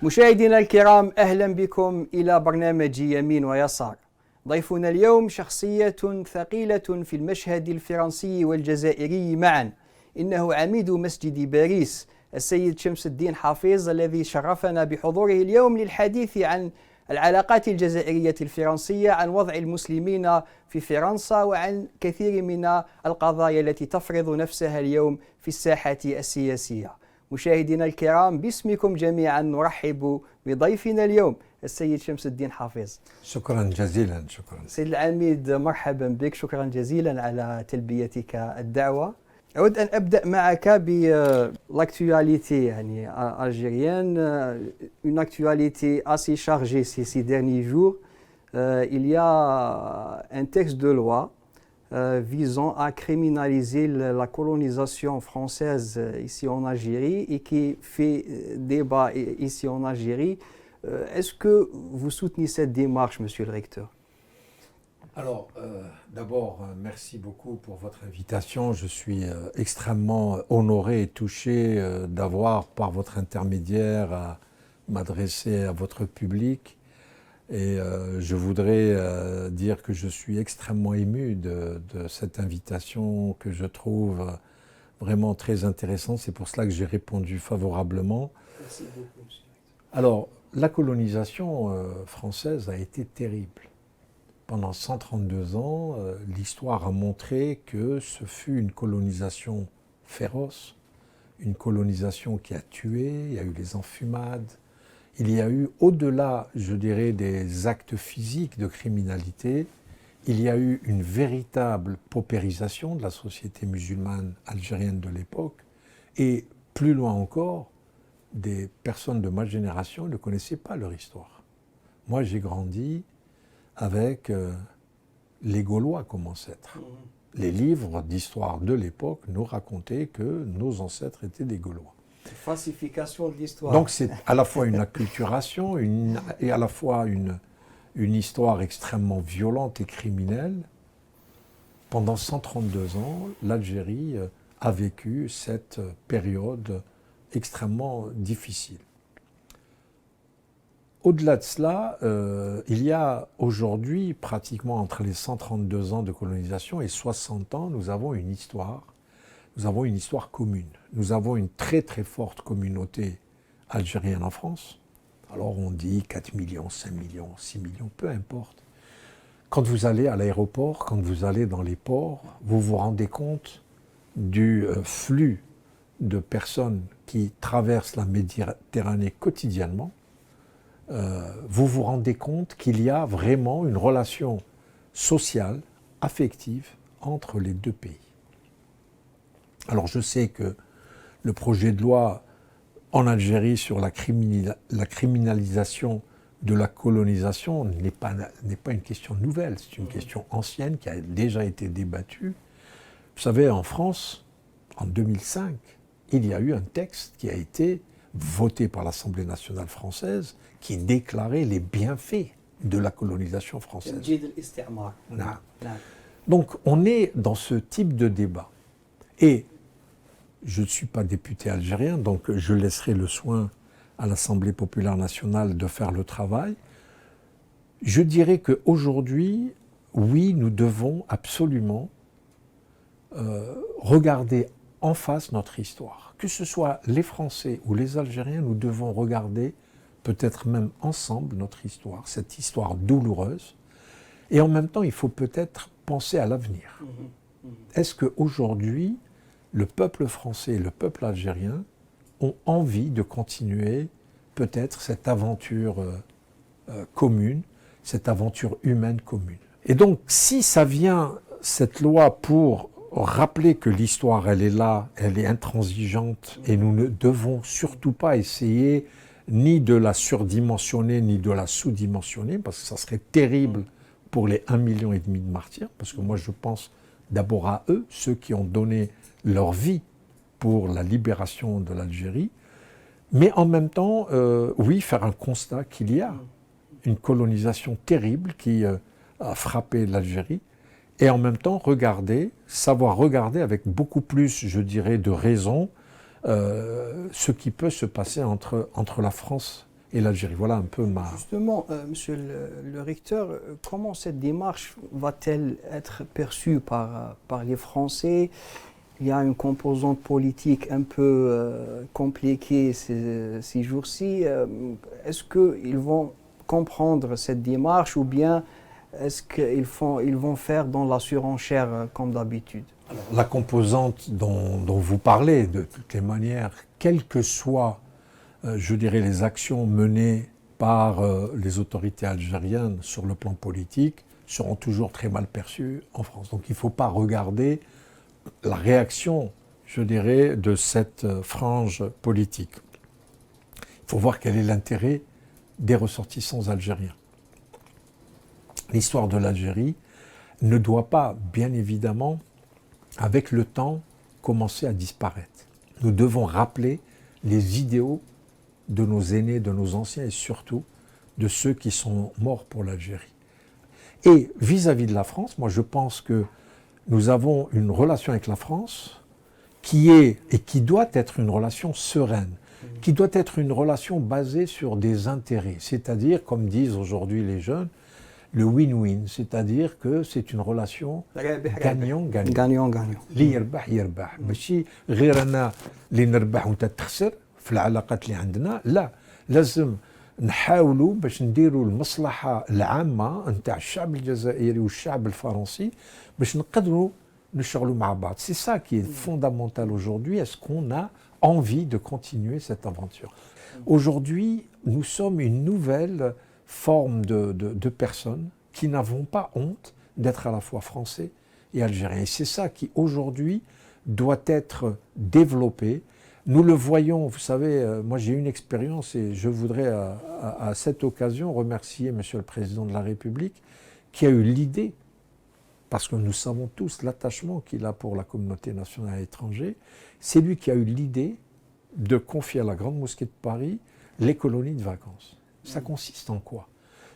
مشاهدينا الكرام، أهلا بكم إلى برنامج يمين ويسار. ضيفنا اليوم شخصية ثقيلة في المشهد الفرنسي والجزائري معا. إنه عميد مسجد باريس السيد شمس الدين حافظ، الذي شرفنا بحضوره اليوم للحديث عن العلاقات الجزائرية الفرنسية، عن وضع المسلمين في فرنسا، وعن كثير من القضايا التي تفرض نفسها اليوم في الساحة السياسية. مشاهدينا الكرام، باسمكم جميعا نرحب بضيفنا اليوم السيد شمس الدين حافظ. شكرا جزيلا. شكرا سيد العميد، مرحبا بك، شكرا جزيلا على تلبيتك الدعوة. أود أن أبدأ معك بالactualité يعني algérienne, une actualité assez chargée ces derniers jours. Il y a un texte de loi visant à criminaliser la colonisation française ici en Algérie et qui fait débat ici en Algérie. Est-ce que vous soutenez cette démarche, monsieur le recteur? Alors, d'abord, merci beaucoup pour votre invitation. Je suis extrêmement honoré et touché d'avoir, par votre intermédiaire, à m'adresser à votre public. Et je voudrais dire que je suis extrêmement ému de cette invitation que je trouve vraiment très intéressante. C'est pour cela que j'ai répondu favorablement. Merci beaucoup, monsieur. Alors, la colonisation française a été terrible. Pendant 132 ans, l'histoire a montré que ce fut une colonisation féroce, une colonisation qui a tué, il y a eu les enfumades. Il y a eu, au-delà, je dirais, des actes physiques de criminalité, il y a eu une véritable paupérisation de la société musulmane algérienne de l'époque. Et plus loin encore, des personnes de ma génération ne connaissaient pas leur histoire. Moi, j'ai grandi avec les Gaulois comme ancêtres. Les livres d'histoire de l'époque nous racontaient que nos ancêtres étaient des Gaulois. Falsification de l'histoire. Donc c'est à la fois une acculturation et à la fois une histoire extrêmement violente et criminelle. Pendant 132 ans, l'Algérie a vécu cette période extrêmement difficile. Au-delà de cela, il y a aujourd'hui, pratiquement entre les 132 ans de colonisation et 60 ans, nous avons une histoire commune. Nous avons une très très forte communauté algérienne en France. Alors on dit 4 millions, 5 millions, 6 millions, peu importe. Quand vous allez à l'aéroport, quand vous allez dans les ports, vous vous rendez compte du flux de personnes qui traversent la Méditerranée quotidiennement. Vous vous rendez compte qu'il y a vraiment une relation sociale, affective entre les deux pays. Alors je sais que le projet de loi en Algérie sur la criminalisation de la colonisation n'est pas une question nouvelle, c'est une question ancienne qui a déjà été débattue. Vous savez, en France, en 2005, il y a eu un texte qui a été voté par l'Assemblée nationale française qui déclarait les bienfaits de la colonisation française. Donc on est dans ce type de débat. Et je ne suis pas député algérien, donc je laisserai le soin à l'Assemblée populaire nationale de faire le travail. Je dirais qu'aujourd'hui, oui, nous devons absolument regarder en face notre histoire. Que ce soit les Français ou les Algériens, nous devons regarder peut-être même ensemble notre histoire, cette histoire douloureuse. Et en même temps, il faut peut-être penser à l'avenir. Est-ce qu'aujourd'hui, le peuple français et le peuple algérien ont envie de continuer peut-être cette aventure commune, cette aventure humaine commune? Et donc, si ça vient, cette loi, pour rappeler que l'histoire, elle est là, elle est intransigeante, et nous ne devons surtout pas essayer ni de la surdimensionner, ni de la sous-dimensionner, parce que ça serait terrible pour les 1,5 million de martyrs, parce que moi je pense d'abord à eux, ceux qui ont donné leur vie pour la libération de l'Algérie, mais en même temps, oui, faire un constat qu'il y a une colonisation terrible qui a frappé l'Algérie et en même temps savoir regarder avec beaucoup plus, je dirais, de raison ce qui peut se passer entre la France et l'Algérie. Voilà un peu ma... Justement, monsieur le recteur, comment cette démarche va-t-elle être perçue par les Français? Il y a une composante politique un peu compliquée ces jours-ci. Est-ce qu'ils vont comprendre cette démarche ou bien est-ce qu'ils vont faire dans la surenchère comme d'habitude? Alors, la composante dont vous parlez, de toutes les manières, quelles que soient, je dirais, les actions menées par les autorités algériennes sur le plan politique, seront toujours très mal perçues en France. Donc il ne faut pas regarder la réaction, je dirais, de cette frange politique. Il faut voir quel est l'intérêt des ressortissants algériens. L'histoire de l'Algérie ne doit pas, bien évidemment, avec le temps, commencer à disparaître. Nous devons rappeler les idéaux de nos aînés, de nos anciens et surtout de ceux qui sont morts pour l'Algérie. Et vis-à-vis de la France, moi je pense que nous avons une relation avec la France qui est et qui doit être une relation sereine, qui doit être une relation basée sur des intérêts, c'est-à-dire, comme disent aujourd'hui les jeunes, le win-win, c'est-à-dire que c'est une relation gagnant-gagnant. Gagnant-gagnant. اللي يربح يربح ماشي غير انا اللي نربح وانت تخسر في العلاقات اللي عندنا لا لازم نحاولوا باش نديروا المصلحه العامه نتاع الشعب الجزائري والشعب الفرنسي باش نقدروا نشتغلوا مع بعض. C'est ça qui est fondamental aujourd'hui. Est-ce qu'on a envie de continuer cette aventure? Aujourd'hui, nous sommes une nouvelle forme de personnes qui n'avons pas honte d'être à la fois français et algériens. Et c'est ça qui, aujourd'hui, doit être développé. Nous le voyons, vous savez, moi j'ai eu une expérience et je voudrais à cette occasion remercier Monsieur le Président de la République qui a eu l'idée, parce que nous savons tous l'attachement qu'il a pour la communauté nationale à l'étranger, c'est lui qui a eu l'idée de confier à la Grande Mosquée de Paris les colonies de vacances. Ça consiste en quoi?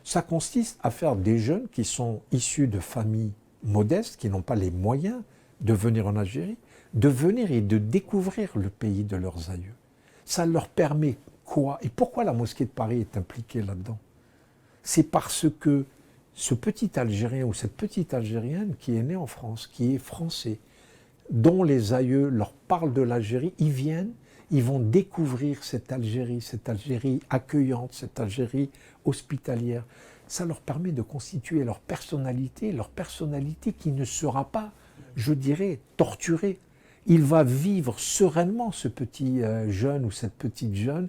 Ça consiste à faire des jeunes qui sont issus de familles modestes, qui n'ont pas les moyens de venir en Algérie, de venir et de découvrir le pays de leurs aïeux. Ça leur permet quoi? Et pourquoi la Mosquée de Paris est impliquée là-dedans? C'est parce que ce petit Algérien ou cette petite Algérienne qui est née en France, qui est français, dont les aïeux leur parlent de l'Algérie, ils viennent, ils vont découvrir cette Algérie accueillante, cette Algérie hospitalière. Ça leur permet de constituer leur personnalité qui ne sera pas, je dirais, torturée. Il va vivre sereinement, ce petit jeune ou cette petite jeune.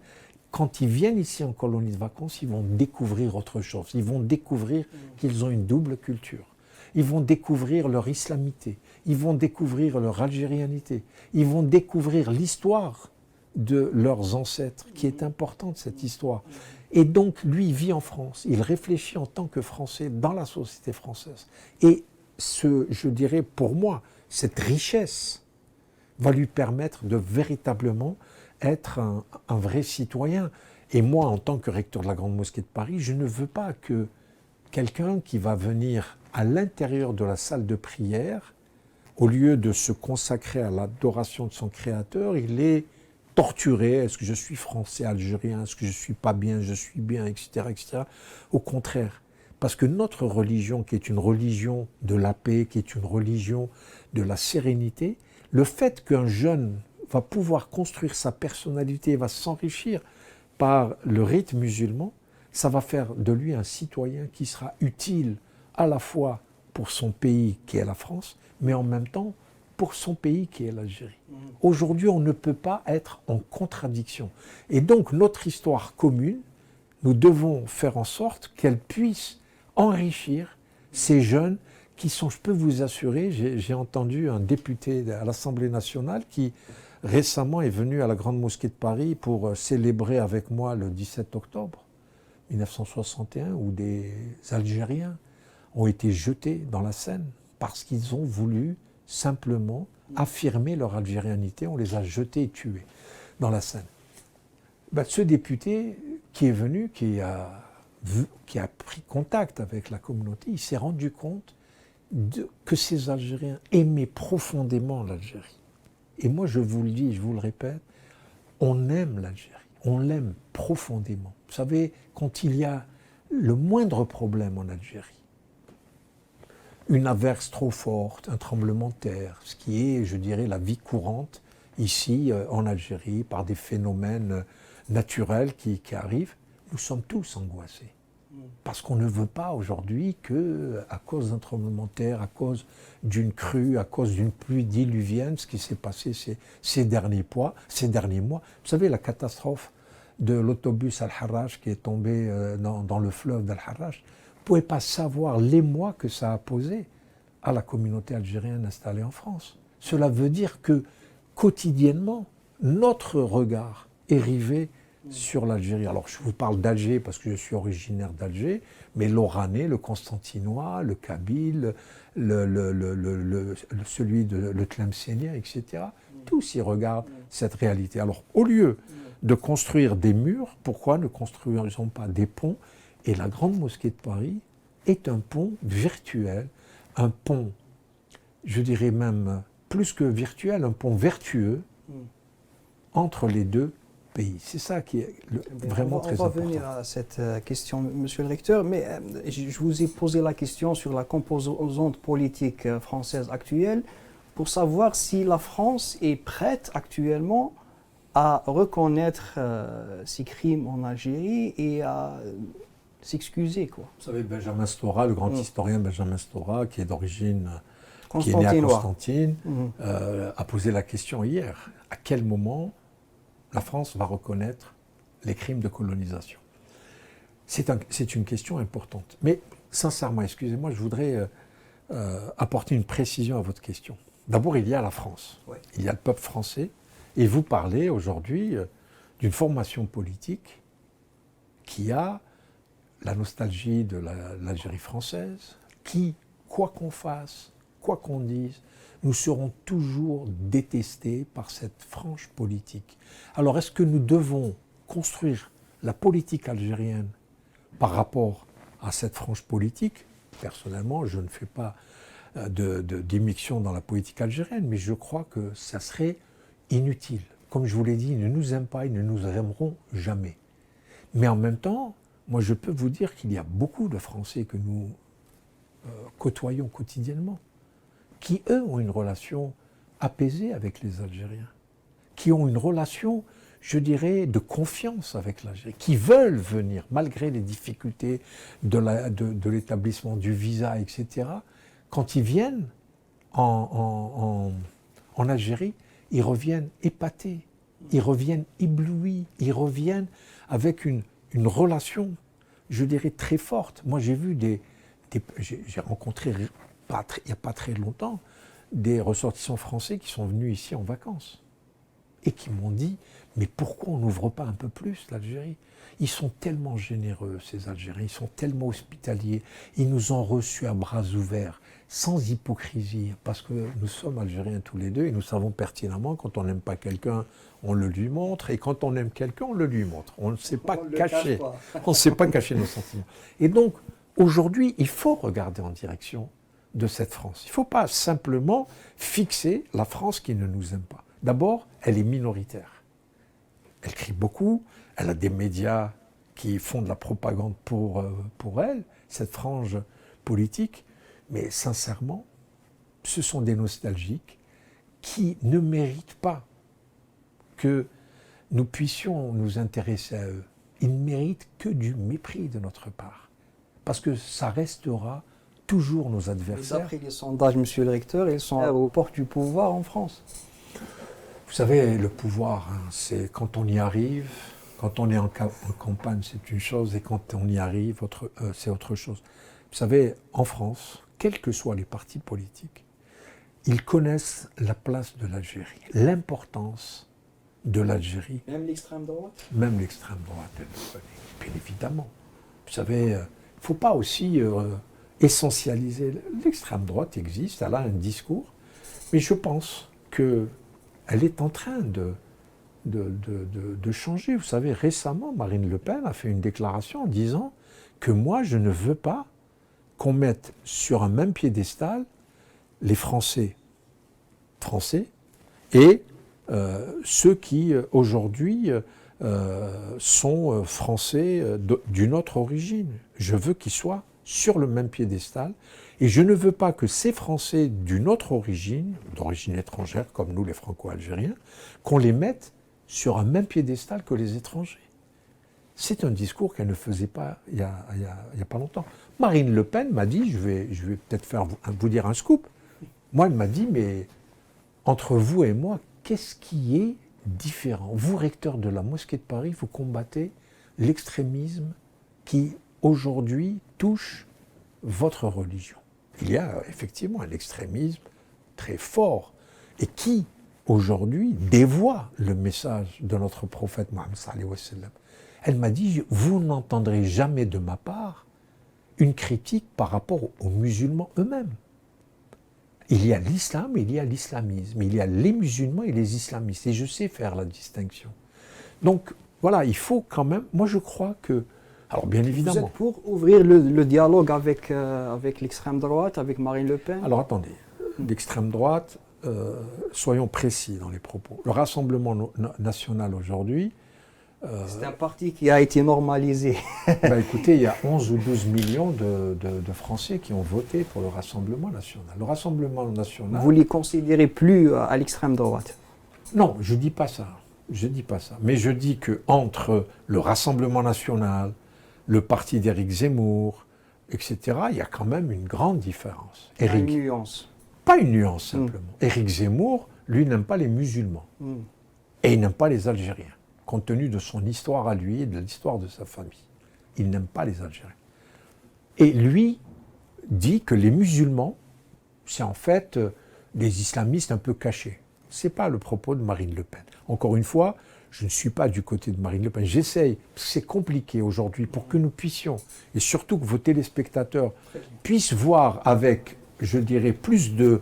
Quand ils viennent ici en colonie de vacances, ils vont découvrir autre chose. Ils vont découvrir qu'ils ont une double culture. Ils vont découvrir leur islamité. Ils vont découvrir leur algérianité. Ils vont découvrir l'histoire de leurs ancêtres, qui est importante, cette histoire. Et donc, lui, il vit en France. Il réfléchit en tant que Français dans la société française. Et je dirais, pour moi, cette richesse va lui permettre de véritablement être un vrai citoyen. Et moi, en tant que recteur de la Grande Mosquée de Paris, je ne veux pas que quelqu'un qui va venir à l'intérieur de la salle de prière, au lieu de se consacrer à l'adoration de son Créateur, il est torturé. Est-ce que je suis français, algérien? Est-ce que je suis pas bien? Je suis bien, etc., etc. Au contraire. Parce que notre religion, qui est une religion de la paix, qui est une religion de la sérénité, le fait qu'un jeune va pouvoir construire sa personnalité, va s'enrichir par le rite musulman, ça va faire de lui un citoyen qui sera utile à la fois pour son pays qui est la France, mais en même temps pour son pays qui est l'Algérie. Aujourd'hui, on ne peut pas être en contradiction. Et donc, notre histoire commune, nous devons faire en sorte qu'elle puisse enrichir ces jeunes qui sont, je peux vous assurer, j'ai entendu un député à l'Assemblée nationale qui récemment est venu à la Grande Mosquée de Paris pour célébrer avec moi le 17 octobre 1961, où des Algériens ont été jetés dans la Seine parce qu'ils ont voulu simplement affirmer leur algérianité. On les a jetés et tués dans la Seine. Ce député qui est venu, qui a pris contact avec la communauté, il s'est rendu compte que ces Algériens aimaient profondément l'Algérie. Et moi, je vous le dis, je vous le répète, on aime l'Algérie, on l'aime profondément. Vous savez, quand il y a le moindre problème en Algérie, une averse trop forte, un tremblement de terre, ce qui est, je dirais, la vie courante ici en Algérie, par des phénomènes naturels qui arrivent, nous sommes tous angoissés. Parce qu'on ne veut pas aujourd'hui que, à cause d'un tremblement de terre, à cause d'une crue, à cause d'une pluie diluvienne, ce qui s'est passé ces derniers mois, vous savez, la catastrophe de l'autobus Al-Harrach qui est tombé dans le fleuve d'Al-Harrach, vous ne pouvez pas savoir l'émoi que ça a posé à la communauté algérienne installée en France. Cela veut dire que, quotidiennement, notre regard est rivé sur l'Algérie. Alors je vous parle d'Alger parce que je suis originaire d'Alger, mais l'Oranais, le Constantinois, le Kabyle, celui de le Tlemcenien, etc., tous y regardent cette réalité. Alors au lieu de construire des murs, pourquoi ne construisons pas des ponts? Et la Grande Mosquée de Paris est un pont virtuel, un pont, je dirais même plus que virtuel, un pont vertueux entre les deux pays. C'est ça qui est vraiment très important. On va venir à cette question, monsieur le recteur, mais je vous ai posé la question sur la composante politique française actuelle pour savoir si la France est prête actuellement à reconnaître ces crimes en Algérie et à s'excuser, quoi. Vous savez, Benjamin Stora, le grand historien Benjamin Stora, qui est d'origine, qui est né à Constantine, a posé la question hier. À quel moment la France va reconnaître les crimes de colonisation? C'est une question importante. Mais sincèrement, excusez-moi, je voudrais apporter une précision à votre question. D'abord, il y a la France, il y a le peuple français, et vous parlez aujourd'hui d'une formation politique qui a la nostalgie de l'Algérie française, qui, quoi qu'on fasse, quoi qu'on dise, nous serons toujours détestés par cette frange politique. Alors, est-ce que nous devons construire la politique algérienne par rapport à cette frange politique? Personnellement, je ne fais pas d'immixtion dans la politique algérienne, mais je crois que ça serait inutile. Comme je vous l'ai dit, ils ne nous aiment pas, ils ne nous aimeront jamais. Mais en même temps, moi je peux vous dire qu'il y a beaucoup de Français que nous côtoyons quotidiennement, qui eux ont une relation apaisée avec les Algériens, qui ont une relation, je dirais, de confiance avec l'Algérie, qui veulent venir, malgré les difficultés de l'établissement du visa, etc. Quand ils viennent en Algérie, ils reviennent épatés, ils reviennent éblouis, ils reviennent avec une relation, je dirais, très forte. Moi, j'ai vu j'ai rencontré, il n'y a pas très longtemps, des ressortissants français qui sont venus ici en vacances et qui m'ont dit « Mais pourquoi on n'ouvre pas un peu plus l'Algérie ?» Ils sont tellement généreux, ces Algériens, ils sont tellement hospitaliers, ils nous ont reçus à bras ouverts, sans hypocrisie, parce que nous sommes Algériens tous les deux et nous savons pertinemment quand on n'aime pas quelqu'un, on le lui montre, et quand on aime quelqu'un, on le lui montre. On ne sait pas cacher, on ne sait pas cacher nos sentiments. Et donc, aujourd'hui, il faut regarder en direction de cette France. Il ne faut pas simplement fixer la France qui ne nous aime pas. D'abord, elle est minoritaire. Elle crie beaucoup, elle a des médias qui font de la propagande pour elle, cette frange politique, mais sincèrement, ce sont des nostalgiques qui ne méritent pas que nous puissions nous intéresser à eux. Ils ne méritent que du mépris de notre part, parce que ça restera toujours nos adversaires. D'après les sondages, monsieur le recteur, ils sont aux portes du pouvoir en France. Vous savez, le pouvoir, c'est quand on y arrive, quand on est en campagne, c'est une chose, et quand on y arrive, c'est autre chose. Vous savez, en France, quels que soient les partis politiques, ils connaissent la place de l'Algérie, l'importance de l'Algérie. Même l'extrême droite? Même l'extrême droite, elle le connaît, bien évidemment. Vous savez, il ne faut pas aussi essentialiser. L'extrême droite existe, elle a un discours, mais je pense qu'elle est en train de changer. Vous savez, récemment, Marine Le Pen a fait une déclaration en disant que moi, je ne veux pas qu'on mette sur un même piédestal les Français et ceux qui aujourd'hui sont Français d'une autre origine. Je veux qu'ils soient sur le même piédestal et je ne veux pas que ces Français d'une autre origine, d'origine étrangère comme nous les Franco-Algériens, qu'on les mette sur un même piédestal que les étrangers. C'est un discours qu'elle ne faisait pas il y a pas longtemps. Marine Le Pen m'a dit, je vais peut-être vous dire un scoop. Moi, elle m'a dit, mais entre vous et moi, qu'est-ce qui est différent? Vous, recteur de la mosquée de Paris, vous combattez l'extrémisme qui, aujourd'hui, touche votre religion. Il y a effectivement un extrémisme très fort et qui, aujourd'hui, dévoie le message de notre prophète Mohammed sallallahu alayhi wa sallam. Elle m'a dit, vous n'entendrez jamais de ma part une critique par rapport aux musulmans eux-mêmes. Il y a l'islam et il y a l'islamisme. Il y a les musulmans et les islamistes. Et je sais faire la distinction. Donc, voilà, il faut quand même... Moi, je crois que... Alors, bien évidemment... Vous êtes pour ouvrir le dialogue avec l'extrême droite, avec Marine Le Pen? Alors, attendez. L'extrême droite, soyons précis dans les propos. Le Rassemblement national aujourd'hui... C'est un parti qui a été normalisé. Écoutez, il y a 11 ou 12 millions de Français qui ont voté pour le Rassemblement national. Le Rassemblement national... Vous ne les considérez plus à l'extrême droite? Non, je ne dis pas ça. Je dis pas ça. Mais je dis qu'entre le Rassemblement national, le parti d'Éric Zemmour, etc., il y a quand même une grande différence. Une nuance. Pas une nuance, simplement. Éric Zemmour, lui, n'aime pas les musulmans. Et il n'aime pas les Algériens, compte tenu de son histoire à lui et de l'histoire de sa famille. Il n'aime pas les Algériens. Et lui dit que les musulmans, c'est en fait des islamistes un peu cachés. Ce n'est pas le propos de Marine Le Pen. Encore une fois, je ne suis pas du côté de Marine Le Pen. J'essaye, parce que c'est compliqué aujourd'hui, pour que nous puissions, et surtout que vos téléspectateurs puissent voir avec, je dirais, plus de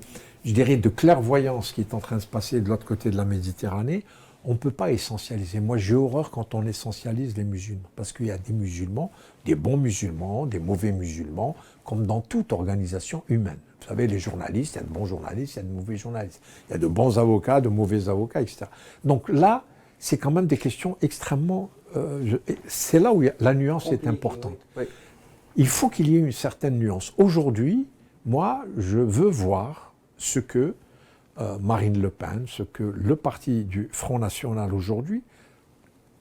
clairvoyance qui est en train de se passer de l'autre côté de la Méditerranée. On ne peut pas essentialiser. Moi, j'ai horreur quand on essentialise les musulmans. Parce qu'il y a des musulmans, des bons musulmans, des mauvais musulmans, comme dans toute organisation humaine. Vous savez, les journalistes, il y a de bons journalistes, il y a de mauvais journalistes. Il y a de bons avocats, de mauvais avocats, etc. Donc là, c'est quand même des questions extrêmement... c'est là où la nuance est importante. Oui. Il faut qu'il y ait une certaine nuance. Aujourd'hui, moi, je veux voir ce que Marine Le Pen, ce que le parti du Front National aujourd'hui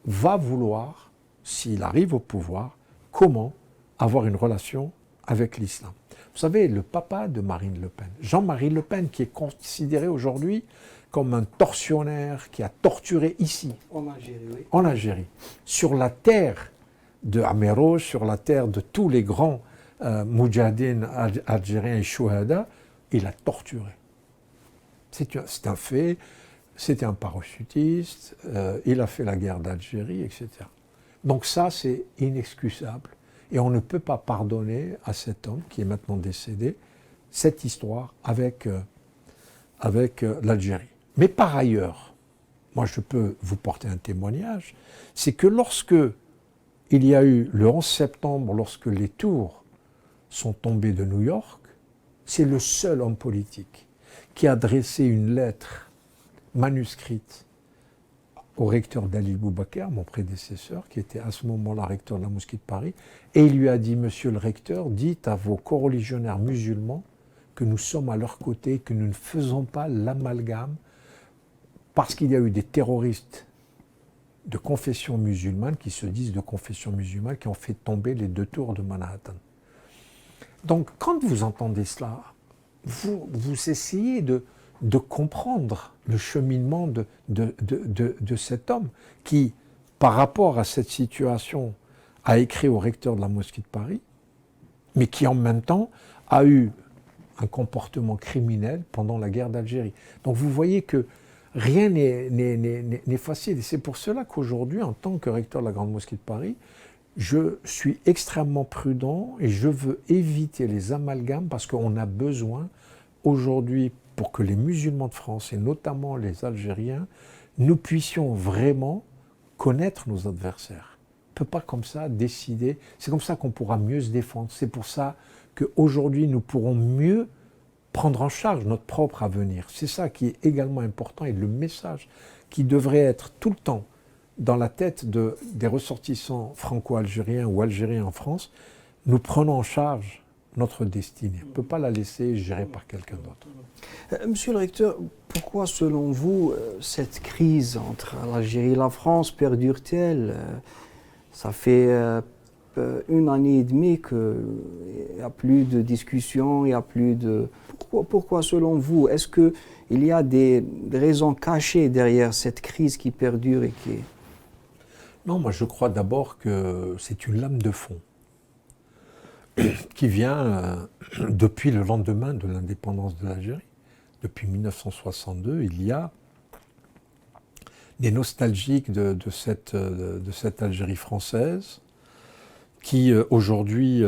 va vouloir, s'il arrive au pouvoir, comment avoir une relation avec l'islam. Vous savez, le papa de Marine Le Pen, Jean-Marie Le Pen, qui est considéré aujourd'hui comme un tortionnaire qui a torturé ici, en Algérie, sur la terre de Améro, sur la terre de tous les grands moudjahidines algériens et chouhada, il a torturé. C'est un fait, c'était un parachutiste, il a fait la guerre d'Algérie, etc. Donc ça, c'est inexcusable. Et on ne peut pas pardonner à cet homme, qui est maintenant décédé, cette histoire avec l'Algérie. Mais par ailleurs, moi je peux vous porter un témoignage, c'est que lorsque il y a eu le 11 septembre, lorsque les tours sont tombées de New York, c'est le seul homme politique qui a adressé une lettre manuscrite au recteur d'Ali Boubacar, mon prédécesseur, qui était à ce moment-là recteur de la mosquée de Paris, et il lui a dit, monsieur le recteur, dites à vos coreligionnaires musulmans que nous sommes à leur côté, que nous ne faisons pas l'amalgame, parce qu'il y a eu des terroristes de confession musulmane, qui se disent de confession musulmane, qui ont fait tomber les 2 tours de Manhattan. Donc, quand vous entendez cela, vous essayez de comprendre le cheminement de cet homme qui, par rapport à cette situation, a écrit au recteur de la mosquée de Paris, mais qui en même temps a eu un comportement criminel pendant la guerre d'Algérie. Donc vous voyez que rien n'est facile. Et c'est pour cela qu'aujourd'hui, en tant que recteur de la Grande Mosquée de Paris, je suis extrêmement prudent et je veux éviter les amalgames parce qu'on a besoin aujourd'hui, pour que les musulmans de France, et notamment les Algériens, nous puissions vraiment connaître nos adversaires. On ne peut pas comme ça décider. C'est comme ça qu'on pourra mieux se défendre. C'est pour ça qu'aujourd'hui nous pourrons mieux prendre en charge notre propre avenir. C'est ça qui est également important et le message qui devrait être tout le temps dans la tête des ressortissants franco-algériens ou algériens en France. Nous prenons en charge notre destinée. On ne peut pas la laisser gérer par quelqu'un d'autre. Monsieur le recteur, pourquoi selon vous cette crise entre l'Algérie et la France perdure-t-elle? Ça fait une année et demie qu'il n'y a plus de discussion, il n'y a plus de... Pourquoi selon vous? Est-ce qu'il y a des raisons cachées derrière cette crise qui perdure et qui... Non, moi je crois d'abord que c'est une lame de fond qui vient depuis le lendemain de l'indépendance de l'Algérie. Depuis 1962, il y a des nostalgiques de cette Algérie française qui aujourd'hui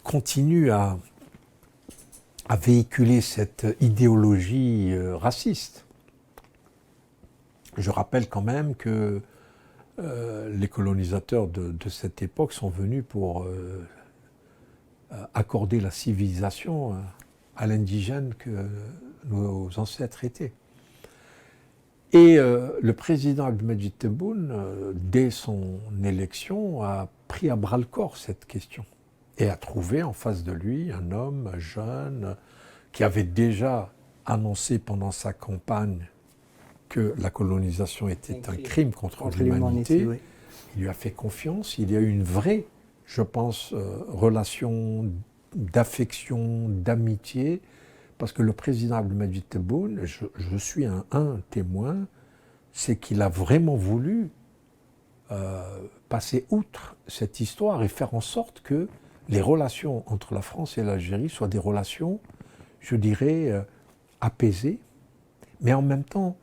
continue à véhiculer cette idéologie raciste. Je rappelle quand même que les colonisateurs de cette époque sont venus pour accorder la civilisation à l'indigène que nos ancêtres étaient. Et le président Abdelmadjid Tebboune, dès son élection, a pris à bras-le-corps cette question et a trouvé en face de lui un homme jeune qui avait déjà annoncé pendant sa campagne que la colonisation était un crime contre l'humanité. Oui. Il lui a fait confiance, il y a eu une vraie, je pense, relation d'affection, d'amitié, parce que le président Abdelmadjid Tebboune, je suis un témoin, c'est qu'il a vraiment voulu passer outre cette histoire et faire en sorte que les relations entre la France et l'Algérie soient des relations, je dirais, apaisées, mais en même temps,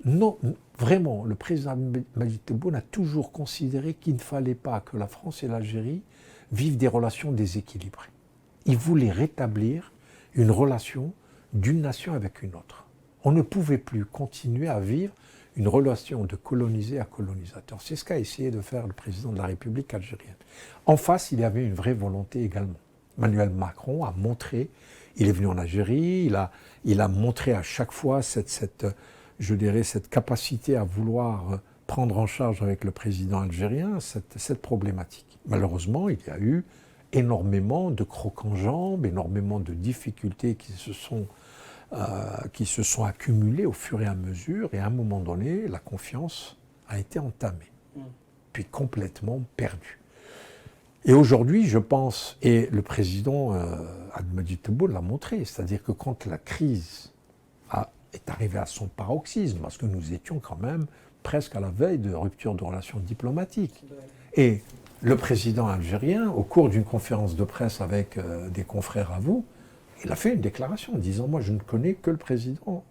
non, vraiment, le président Abdelmadjid Tebboune a toujours considéré qu'il ne fallait pas que la France et l'Algérie vivent des relations déséquilibrées. Il voulait rétablir une relation d'une nation avec une autre. On ne pouvait plus continuer à vivre une relation de colonisé à colonisateur. C'est ce qu'a essayé de faire le président de la République algérienne. En face, il y avait une vraie volonté également. Emmanuel Macron a montré, il est venu en Algérie, il a montré à chaque fois cette capacité à vouloir prendre en charge avec le président algérien cette problématique. Malheureusement, il y a eu énormément de crocs en jambes, énormément de difficultés qui se sont accumulées au fur et à mesure, et à un moment donné, la confiance a été entamée, puis complètement perdue. Et aujourd'hui, je pense, et le président Abdelmadjid Tebboune l'a montré, c'est-à-dire que quand la crise est arrivée à son paroxysme, parce que nous étions quand même presque à la veille de rupture de relations diplomatiques, et le président algérien, au cours d'une conférence de presse avec des confrères à vous, il a fait une déclaration en disant « Moi, je ne connais que le président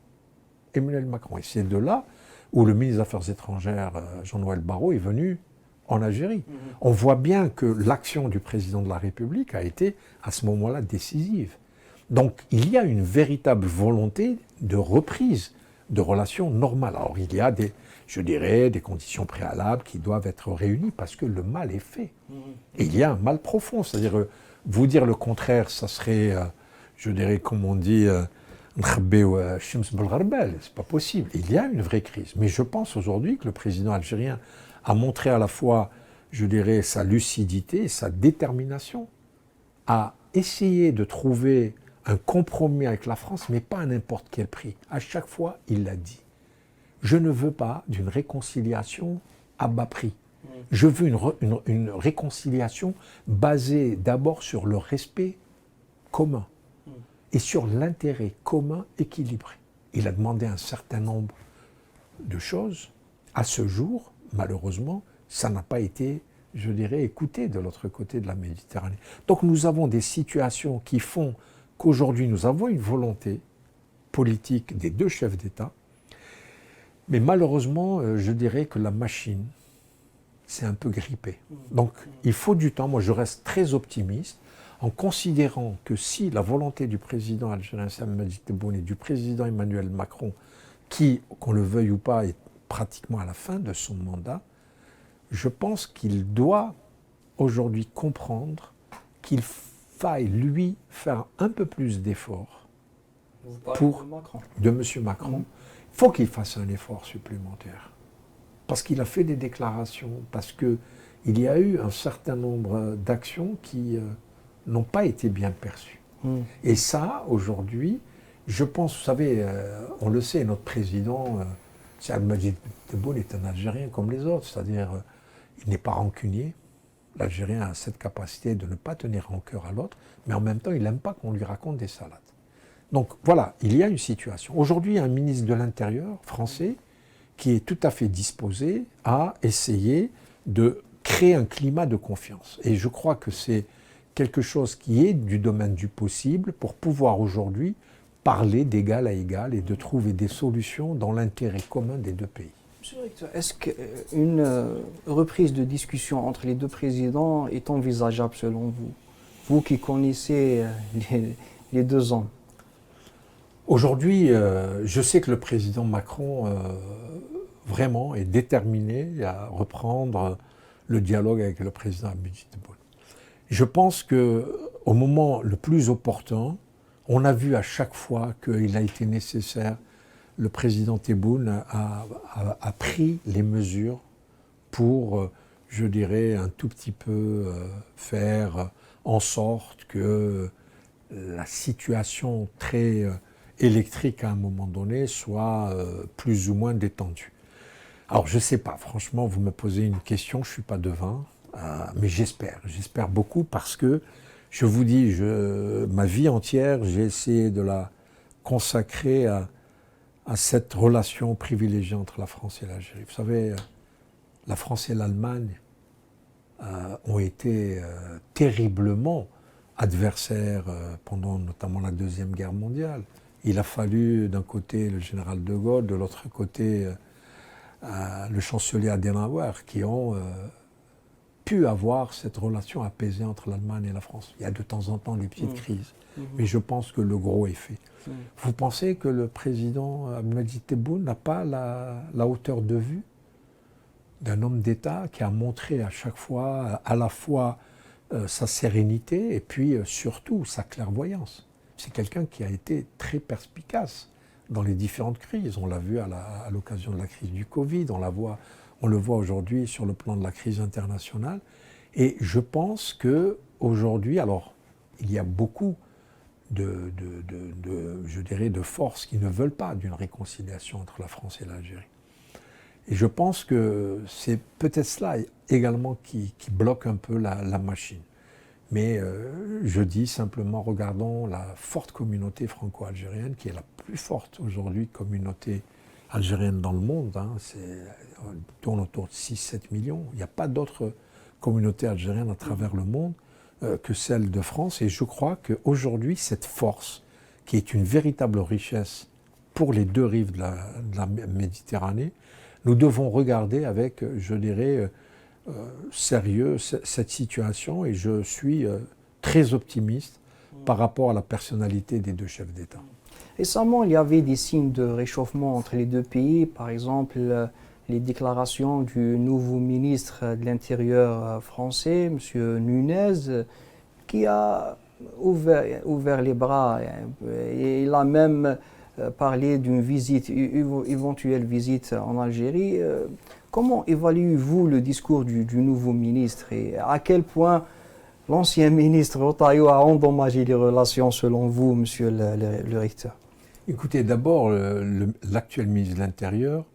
Emmanuel Macron ». Et c'est de là où le ministre des Affaires étrangères, Jean-Noël Barrot, est venu en Algérie. On voit bien que l'action du président de la République a été, à ce moment-là, décisive. Donc, il y a une véritable volonté de reprise de relations normales. Alors, il y a des conditions préalables qui doivent être réunies parce que le mal est fait. Et il y a un mal profond. C'est-à-dire, vous dire le contraire, ça serait, comme on dit, c'est pas possible. Il y a une vraie crise. Mais je pense aujourd'hui que le président algérien a montré à la fois, sa lucidité, sa détermination à essayer de trouver un compromis avec la France, mais pas à n'importe quel prix. À chaque fois, il l'a dit. Je ne veux pas d'une réconciliation à bas prix. Je veux une réconciliation basée d'abord sur le respect commun et sur l'intérêt commun équilibré. Il a demandé un certain nombre de choses. À ce jour, malheureusement, ça n'a pas été, écouté de l'autre côté de la Méditerranée. Donc nous avons des situations qui font qu'aujourd'hui nous avons une volonté politique des deux chefs d'État, mais malheureusement, que la machine s'est un peu grippée. Donc il faut du temps. Moi, je reste très optimiste en considérant que si la volonté du président algérien Abdelmadjid Tebboune et du président Emmanuel Macron, qui, qu'on le veuille ou pas, est pratiquement à la fin de son mandat, je pense qu'il doit aujourd'hui comprendre qu'il faille, lui, faire un peu plus d'efforts pour Macron. De M. Macron. Il faut qu'il fasse un effort supplémentaire. Parce qu'il a fait des déclarations, parce qu'il y a eu un certain nombre d'actions qui n'ont pas été bien perçues. Et ça, aujourd'hui, je pense, vous savez, on le sait, notre président, Abdelmadjid Tebboune est un Algérien comme les autres, c'est-à-dire il n'est pas rancunier. L'Algérien a cette capacité de ne pas tenir rancœur à l'autre, mais en même temps, il n'aime pas qu'on lui raconte des salades. Donc voilà, il y a une situation. Aujourd'hui, il y a un ministre de l'Intérieur français qui est tout à fait disposé à essayer de créer un climat de confiance. Et je crois que c'est quelque chose qui est du domaine du possible pour pouvoir aujourd'hui parler d'égal à égal et de trouver des solutions dans l'intérêt commun des deux pays. Monsieur le recteur, est-ce qu'une reprise de discussion entre les deux présidents est envisageable selon vous? Vous qui connaissez les deux hommes. Aujourd'hui, je sais que le président Macron vraiment est déterminé à reprendre le dialogue avec le président Abdelmadjid Tebboune. Je pense qu'au moment le plus opportun, on a vu à chaque fois qu'il a été nécessaire, le président Tebboune a pris les mesures pour, je dirais, un tout petit peu faire en sorte que la situation très électrique à un moment donné soit plus ou moins détendue. Alors je ne sais pas, franchement, vous me posez une question, je ne suis pas devin, mais j'espère beaucoup parce que je vous dis, ma vie entière, j'ai essayé de la consacrer à cette relation privilégiée entre la France et l'Algérie. Vous savez, la France et l'Allemagne ont été terriblement adversaires pendant notamment la Deuxième Guerre mondiale. Il a fallu d'un côté le général de Gaulle, de l'autre côté le chancelier Adenauer, qui ont pu avoir cette relation apaisée entre l'Allemagne et la France. Il y a de temps en temps des petites crises, mais je pense que le gros est fait. Vous pensez que le président Abdelmadjid Tebboune n'a pas la hauteur de vue d'un homme d'État qui a montré à chaque fois à la fois sa sérénité et puis surtout sa clairvoyance? C'est quelqu'un qui a été très perspicace dans les différentes crises. On l'a vu à l'occasion de la crise du Covid, on le voit aujourd'hui sur le plan de la crise internationale. Et je pense qu'aujourd'hui, alors, il y a beaucoup je dirais, de forces qui ne veulent pas d'une réconciliation entre la France et l'Algérie. Et je pense que c'est peut-être cela également qui bloque un peu la machine. Mais je dis simplement, regardons la forte communauté franco-algérienne, qui est la plus forte aujourd'hui communauté algérienne dans le monde. Elle tourne autour de 6-7 millions. Il n'y a pas d'autre communauté algérienne à travers le monde que celle de France. Et je crois qu'aujourd'hui, cette force, qui est une véritable richesse pour les deux rives de la Méditerranée, nous devons regarder avec, je dirais, sérieux cette situation, et je suis très optimiste par rapport à la personnalité des deux chefs d'État. Récemment, il y avait des signes de réchauffement entre les deux pays, par exemple les déclarations du nouveau ministre de l'Intérieur français, M. Nunez, qui a ouvert les bras, et il a même parlé d'une éventuelle visite en Algérie. Comment évaluez-vous le discours du nouveau ministre, et à quel point l'ancien ministre Retailleau a endommagé les relations selon vous, monsieur le recteur? Écoutez, d'abord, l'actuel ministre de l'Intérieur,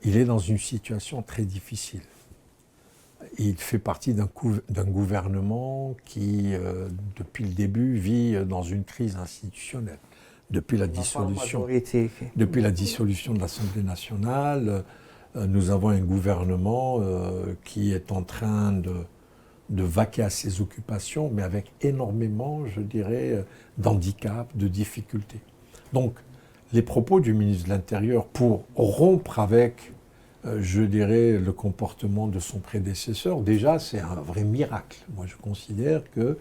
il est dans une situation très difficile. Il fait partie d'un gouvernement qui, depuis le début, vit dans une crise institutionnelle. Depuis la dissolution de l'Assemblée nationale, nous avons un gouvernement qui est en train de vaquer à ses occupations, mais avec énormément, je dirais, d'handicaps, de difficultés. Donc, les propos du ministre de l'Intérieur pour rompre avec, je dirais, le comportement de son prédécesseur, déjà, c'est un vrai miracle. Moi, je considère que,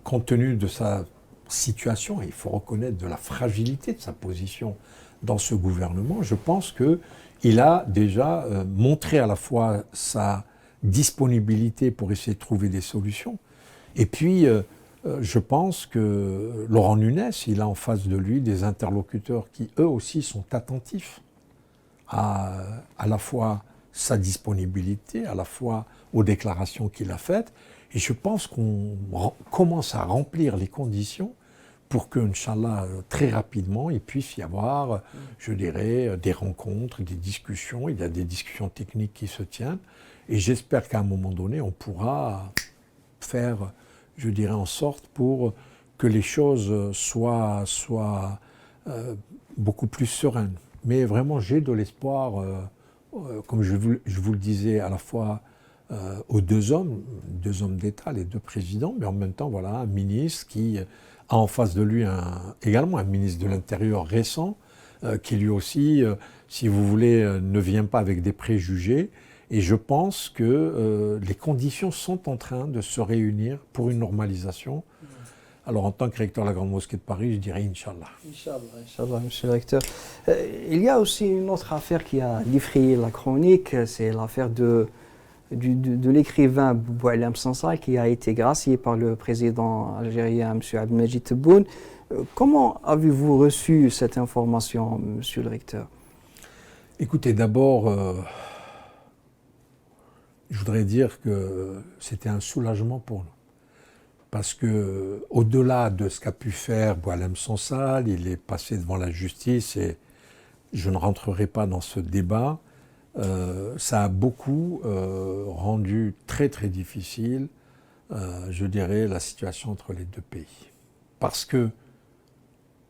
compte tenu de sa situation, et il faut reconnaître de la fragilité de sa position dans ce gouvernement, je pense qu'il a déjà montré à la fois sa disponibilité pour essayer de trouver des solutions, Et puis, je pense que Laurent Nunez, il a en face de lui des interlocuteurs qui, eux aussi, sont attentifs à la fois sa disponibilité, à la fois aux déclarations qu'il a faites. Et je pense qu'on commence à remplir les conditions pour que, Inch'Allah, très rapidement, il puisse y avoir, je dirais, des rencontres, des discussions. Il y a des discussions techniques qui se tiennent. Et j'espère qu'à un moment donné, on pourra faire, je dirais, en sorte pour que les choses soient beaucoup plus sereines. Mais vraiment, j'ai de l'espoir, comme je vous le disais, à la fois aux deux hommes d'État, les deux présidents, mais en même temps, voilà, un ministre qui a en face de lui également un ministre de l'Intérieur récent, qui lui aussi, si vous voulez, ne vient pas avec des préjugés. Et je pense que les conditions sont en train de se réunir pour une normalisation. Alors, en tant que recteur de la Grande Mosquée de Paris, je dirais Inch'Allah. Inch'Allah, monsieur le recteur. Il y a aussi une autre affaire qui a défrayé la chronique, c'est l'affaire de l'écrivain Boualem Sansal qui a été gracié par le président algérien, M. Abdelmadjid Tebboune. Comment avez-vous reçu cette information, monsieur le recteur? Écoutez, d'abord, je voudrais dire que c'était un soulagement pour nous. Parce que, au-delà de ce qu'a pu faire Boualem Sansal, il est passé devant la justice et je ne rentrerai pas dans ce débat. Ça a beaucoup rendu très très difficile, je dirais, la situation entre les deux pays. Parce que,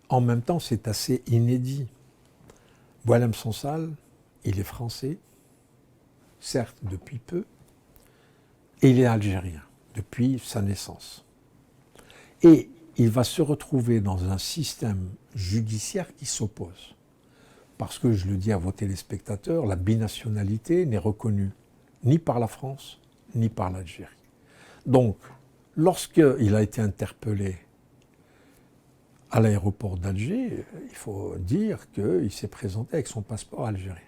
en même temps, c'est assez inédit. Boualem Sansal, il est français, certes depuis peu, et il est algérien depuis sa naissance. Et il va se retrouver dans un système judiciaire qui s'oppose. Parce que, je le dis à vos téléspectateurs, la binationalité n'est reconnue ni par la France, ni par l'Algérie. Donc, lorsqu'il a été interpellé à l'aéroport d'Alger, il faut dire qu'il s'est présenté avec son passeport algérien.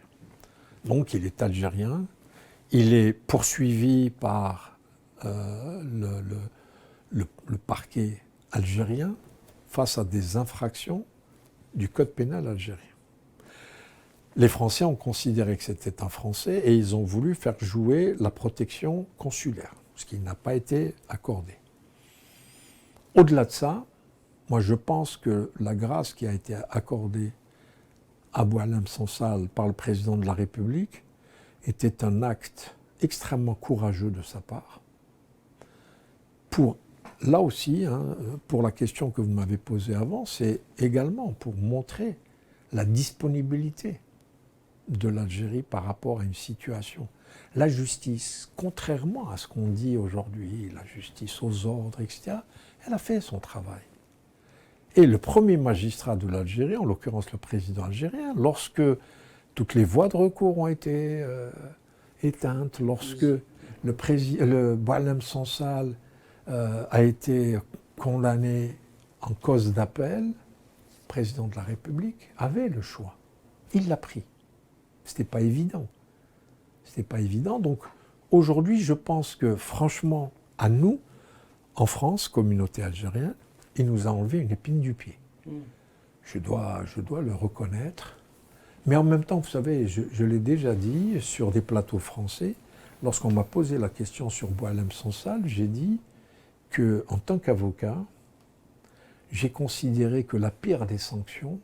Donc, il est algérien, il est poursuivi par le parquet algérien face à des infractions du code pénal algérien. Les Français ont considéré que c'était un Français et ils ont voulu faire jouer la protection consulaire, ce qui n'a pas été accordé. Au-delà de ça, moi je pense que la grâce qui a été accordée à Boualem Sansal par le président de la République était un acte extrêmement courageux de sa part. Là aussi, pour la question que vous m'avez posée avant, c'est également pour montrer la disponibilité de l'Algérie par rapport à une situation. La justice, contrairement à ce qu'on dit aujourd'hui, la justice aux ordres, etc., elle a fait son travail. Et le premier magistrat de l'Algérie, en l'occurrence le président algérien, lorsque toutes les voies de recours ont été éteintes, lorsque le Boualem Sansal a été condamné en cause d'appel, le président de la République avait le choix. Il l'a pris. C'était pas évident. C'était pas évident. Donc aujourd'hui, je pense que franchement, à nous, en France, communauté algérienne, il nous a enlevé une épine du pied. Je dois le reconnaître. Mais en même temps, vous savez, je l'ai déjà dit sur des plateaux français, lorsqu'on m'a posé la question sur Boualem Sansal, j'ai dit qu'en tant qu'avocat, j'ai considéré que la pire des sanctions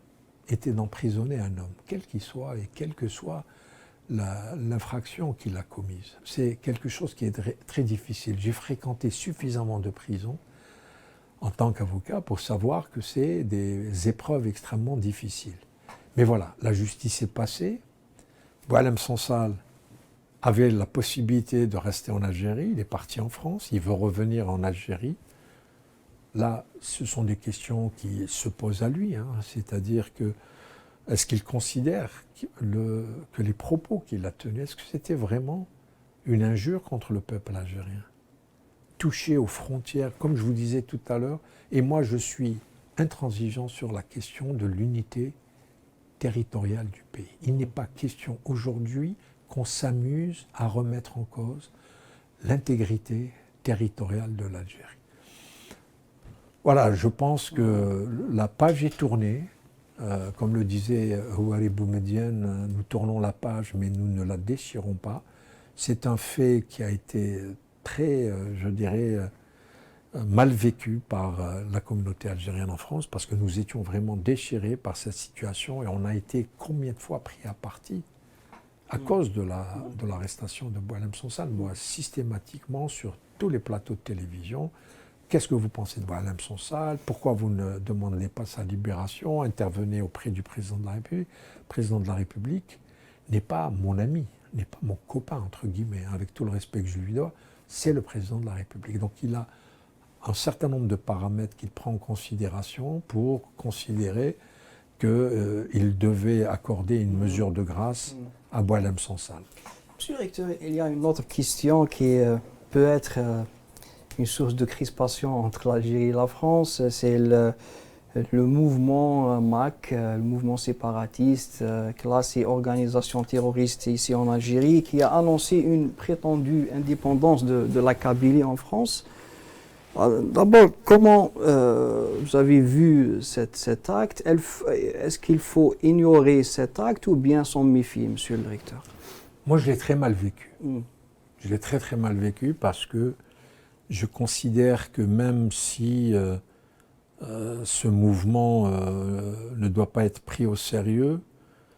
était d'emprisonner un homme, quel qu'il soit et quelle que soit l'infraction qu'il a commise. C'est quelque chose qui est très difficile. J'ai fréquenté suffisamment de prisons en tant qu'avocat pour savoir que c'est des épreuves extrêmement difficiles. Mais voilà, la justice est passée. Boualem Sansal avait la possibilité de rester en Algérie, il est parti en France, il veut revenir en Algérie. Là, ce sont des questions qui se posent à lui, c'est-à-dire que est-ce qu'il considère que les propos qu'il a tenus, est-ce que c'était vraiment une injure contre le peuple algérien? Touché aux frontières, comme je vous disais tout à l'heure, et moi je suis intransigeant sur la question de l'unité territoriale du pays. Il n'est pas question aujourd'hui qu'on s'amuse à remettre en cause l'intégrité territoriale de l'Algérie. Voilà, je pense que la page est tournée. Comme le disait Houari Boumedienne, nous tournons la page, mais nous ne la déchirons pas. C'est un fait qui a été très, je dirais, mal vécu par la communauté algérienne en France, parce que nous étions vraiment déchirés par cette situation et on a été combien de fois pris à partie à cause de l'arrestation de Boualem Sansal. Moi, systématiquement, sur tous les plateaux de télévision, qu'est-ce que vous pensez de Boualem Sansal? Pourquoi vous ne demandez pas sa libération? Intervenez auprès du président de la République. Le président de la République n'est pas mon ami, n'est pas mon copain, entre guillemets, avec tout le respect que je lui dois, c'est le président de la République. Donc il a un certain nombre de paramètres qu'il prend en considération pour considérer qu'il devait accorder une mesure de grâce à Boualem Sansal. Monsieur le recteur, il y a une autre question qui peut être une source de crispation entre l'Algérie et la France, c'est le mouvement MAC, le mouvement séparatiste, classé organisation terroriste ici en Algérie, qui a annoncé une prétendue indépendance de la Kabylie en France. D'abord, comment vous avez vu cet acte? Est-ce qu'il faut ignorer cet acte ou bien s'en méfier, monsieur le recteur? Moi, je l'ai très mal vécu. Je l'ai très très mal vécu parce que je considère que même si ce mouvement ne doit pas être pris au sérieux,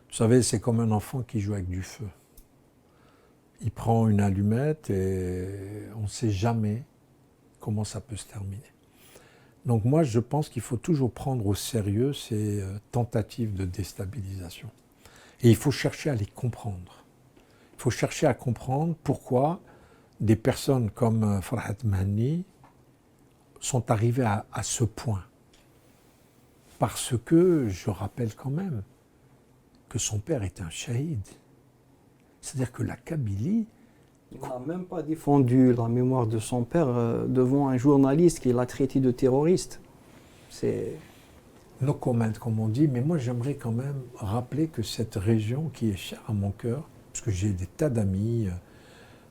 vous savez, c'est comme un enfant qui joue avec du feu. Il prend une allumette et on ne sait jamais comment ça peut se terminer. Donc moi, je pense qu'il faut toujours prendre au sérieux ces tentatives de déstabilisation. Et il faut chercher à les comprendre. Il faut chercher à comprendre pourquoi des personnes comme Farhat Mahani sont arrivées à ce point. Parce que, je rappelle quand même, que son père est un shahid. C'est-à-dire que la Kabylie... Il n'a même pas défendu la mémoire de son père devant un journaliste qui l'a traité de terroriste. C'est... No comment, comme on dit, mais moi j'aimerais quand même rappeler que cette région qui est chère à mon cœur, parce que j'ai des tas d'amis,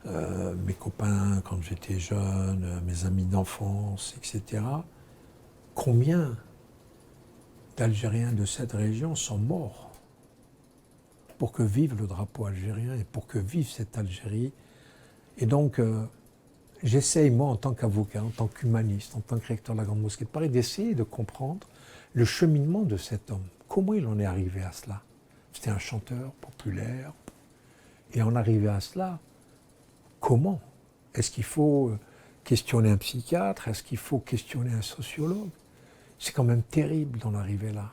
mes copains quand j'étais jeune, mes amis d'enfance, etc. Combien d'Algériens de cette région sont morts pour que vive le drapeau algérien et pour que vive cette Algérie. Et donc, j'essaye, moi, en tant qu'avocat, en tant qu'humaniste, en tant que recteur de la Grande Mosquée de Paris, d'essayer de comprendre le cheminement de cet homme. Comment il en est arrivé à cela? C'était un chanteur populaire. Et en arrivé à cela, comment? Est-ce qu'il faut questionner un psychiatre? Est-ce qu'il faut questionner un sociologue? C'est quand même terrible d'en arriver là.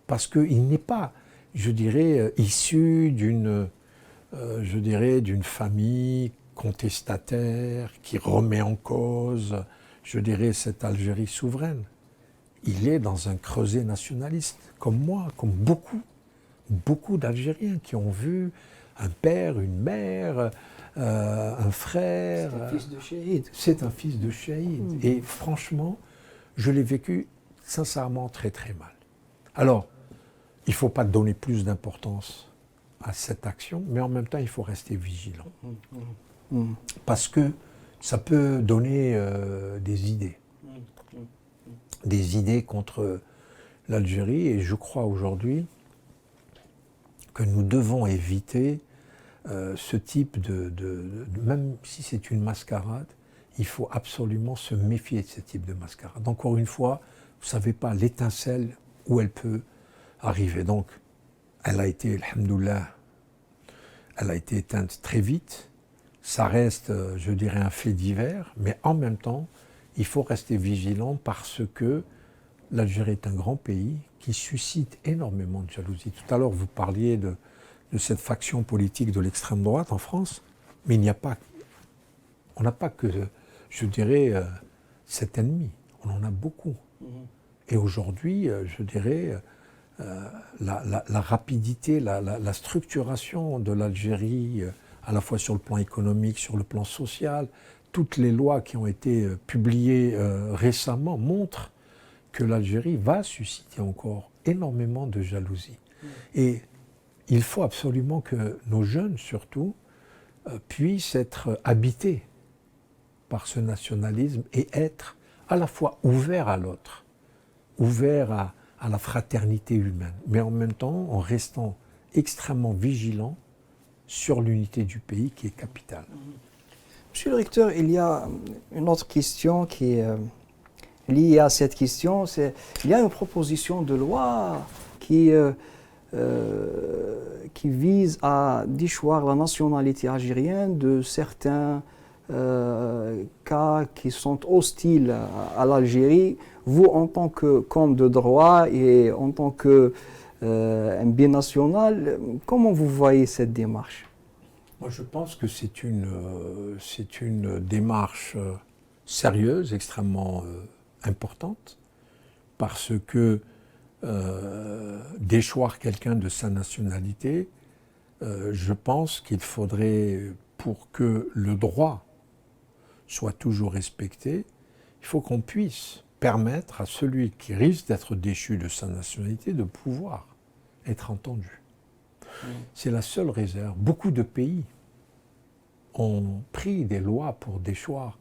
Parce qu'il n'est pas, je dirais, issu d'une famille contestataire qui remet en cause, je dirais, cette Algérie souveraine. Il est dans un creuset nationaliste, comme moi, comme beaucoup d'Algériens qui ont vu un père, une mère, un frère. C'est un fils de shahid. C'est un fils de shahid. Et franchement, je l'ai vécu sincèrement très très mal. Alors, il ne faut pas donner plus d'importance à cette action, mais en même temps, il faut rester vigilant. Parce que ça peut donner des idées. Des idées contre l'Algérie. Et je crois aujourd'hui que nous devons éviter ce type même si c'est une mascarade, il faut absolument se méfier de ce type de mascarade. Encore une fois, vous ne savez pas l'étincelle où elle peut arriver. Donc, elle a été, alhamdoulilah, elle a été éteinte très vite. Ça reste, je dirais, un fait divers, mais en même temps, il faut rester vigilant parce que l'Algérie est un grand pays qui suscite énormément de jalousie. Tout à l'heure, vous parliez de cette faction politique de l'extrême droite en France, mais on n'a pas que, je dirais, cet ennemi. On en a beaucoup. Et aujourd'hui, je dirais, la rapidité, la structuration de l'Algérie, à la fois sur le plan économique, sur le plan social, toutes les lois qui ont été publiées récemment montrent que l'Algérie va susciter encore énormément de jalousie. Et il faut absolument que nos jeunes, surtout, puissent être habités par ce nationalisme et être à la fois ouvert à l'autre, ouvert à la fraternité humaine, mais en même temps en restant extrêmement vigilant sur l'unité du pays qui est capitale. Monsieur le recteur, il y a une autre question qui est liée à cette question. Il y a une proposition de loi qui vise à déchoir la nationalité algérienne de certains cas qui sont hostiles à l'Algérie. Vous, en tant qu'homme de droit et en tant qu'un binational, comment vous voyez cette démarche? Moi, je pense que c'est une démarche sérieuse, extrêmement importante, parce que déchoir quelqu'un de sa nationalité, je pense qu'il faudrait, pour que le droit soit toujours respecté, il faut qu'on puisse permettre à celui qui risque d'être déchu de sa nationalité de pouvoir être entendu. C'est la seule réserve. Beaucoup de pays ont pris des lois pour déchoir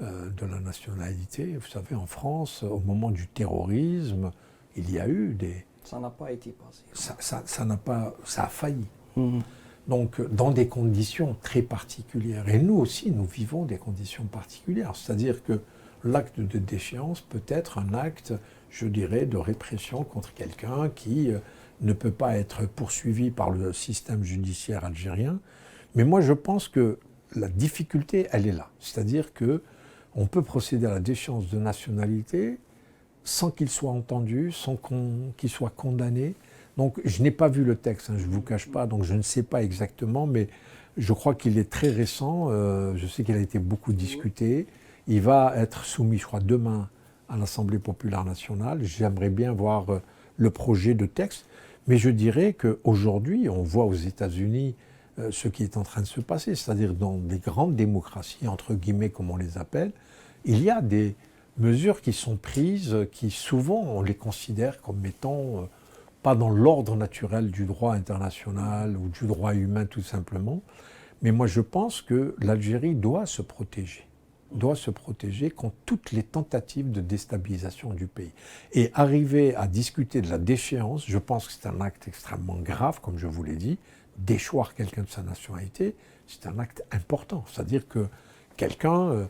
de la nationalité. Vous savez, en France, au moment du terrorisme, il y a eu des... Ça n'a pas été passé. Ça a failli. Donc, dans des conditions très particulières. Et nous aussi, nous vivons des conditions particulières. C'est-à-dire que l'acte de déchéance peut être un acte, je dirais, de répression contre quelqu'un qui ne peut pas être poursuivi par le système judiciaire algérien. Mais moi, je pense que la difficulté, elle est là. C'est-à-dire qu'on peut procéder à la déchéance de nationalité sans qu'il soit entendu, sans qu'il soit condamné. Donc, je n'ai pas vu le texte, je ne vous cache pas, donc je ne sais pas exactement, mais je crois qu'il est très récent. Je sais qu'il a été beaucoup discuté. Il va être soumis, je crois, demain à l'Assemblée populaire nationale. J'aimerais bien voir le projet de texte. Mais je dirais qu'aujourd'hui, on voit aux États-Unis ce qui est en train de se passer, c'est-à-dire dans des grandes démocraties, entre guillemets, comme on les appelle, il y a des mesures qui sont prises, qui souvent on les considère comme étant pas dans l'ordre naturel du droit international ou du droit humain tout simplement. Mais moi je pense que l'Algérie doit se protéger contre toutes les tentatives de déstabilisation du pays. Et arriver à discuter de la déchéance, je pense que c'est un acte extrêmement grave, comme je vous l'ai dit. Déchoir quelqu'un de sa nationalité, c'est un acte important. C'est-à-dire que quelqu'un,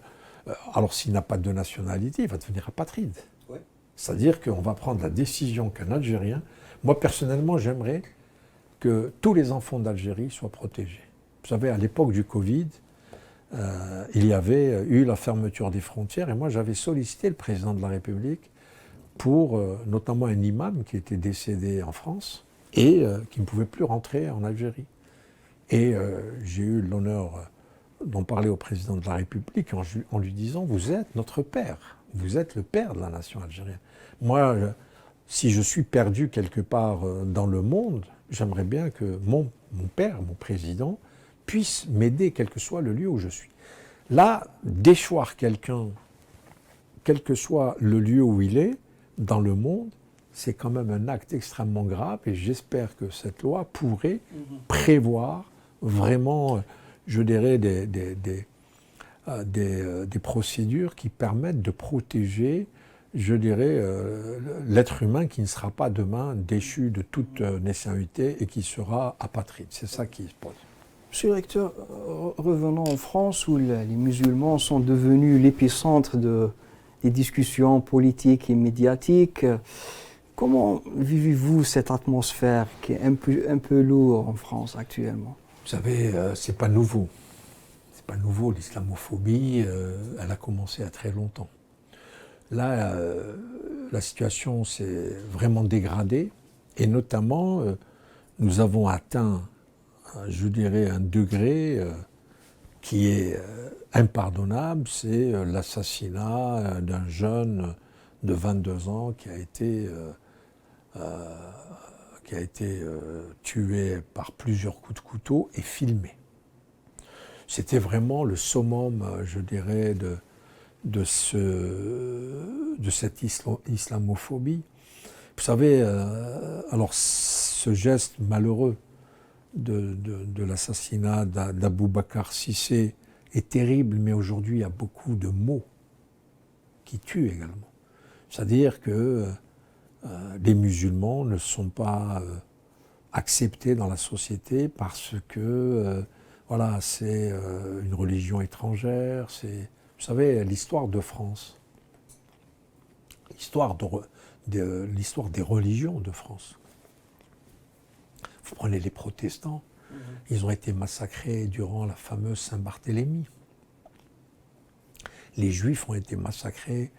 alors s'il n'a pas de nationalité, il va devenir apatride. Ouais. C'est-à-dire qu'on va prendre la décision qu'un Algérien... Moi, personnellement, j'aimerais que tous les enfants d'Algérie soient protégés. Vous savez, à l'époque du Covid, il y avait eu la fermeture des frontières et moi, j'avais sollicité le président de la République pour notamment un imam qui était décédé en France et qui ne pouvait plus rentrer en Algérie. Et j'ai eu l'honneur d'en parler au président de la République en lui disant « Vous êtes notre père, vous êtes le père de la nation algérienne. » Moi, si je suis perdu quelque part dans le monde, j'aimerais bien que mon père, mon président, puisse m'aider, quel que soit le lieu où je suis. Là, déchoir quelqu'un, quel que soit le lieu où il est, dans le monde, c'est quand même un acte extrêmement grave et j'espère que cette loi pourrait prévoir vraiment, je dirais, des procédures qui permettent de protéger, je dirais, l'être humain qui ne sera pas demain déchu de toute nationalité et qui sera apatride. C'est ça qui se pose. Monsieur le recteur, revenons en France où les musulmans sont devenus l'épicentre des discussions politiques et médiatiques. Comment vivez-vous cette atmosphère qui est un peu lourde en France actuellement? Vous savez, c'est pas nouveau. C'est pas nouveau, l'islamophobie, elle a commencé à très longtemps. Là, la situation s'est vraiment dégradée et notamment, nous avons atteint, je dirais, un degré qui est impardonnable, c'est l'assassinat d'un jeune de 22 ans qui a été tué par plusieurs coups de couteau et filmé. C'était vraiment le summum, je dirais, de cette islamophobie. Vous savez, alors ce geste malheureux de l'assassinat d'Abou Bakr Cissé est terrible, mais aujourd'hui il y a beaucoup de mots qui tue également. C'est-à-dire que les musulmans ne sont pas acceptés dans la société parce que voilà, c'est une religion étrangère. C'est, vous savez, l'histoire de France, l'histoire des religions de France. Vous prenez les protestants, ils ont été massacrés durant la fameuse Saint-Barthélemy. Les Juifs ont été massacrés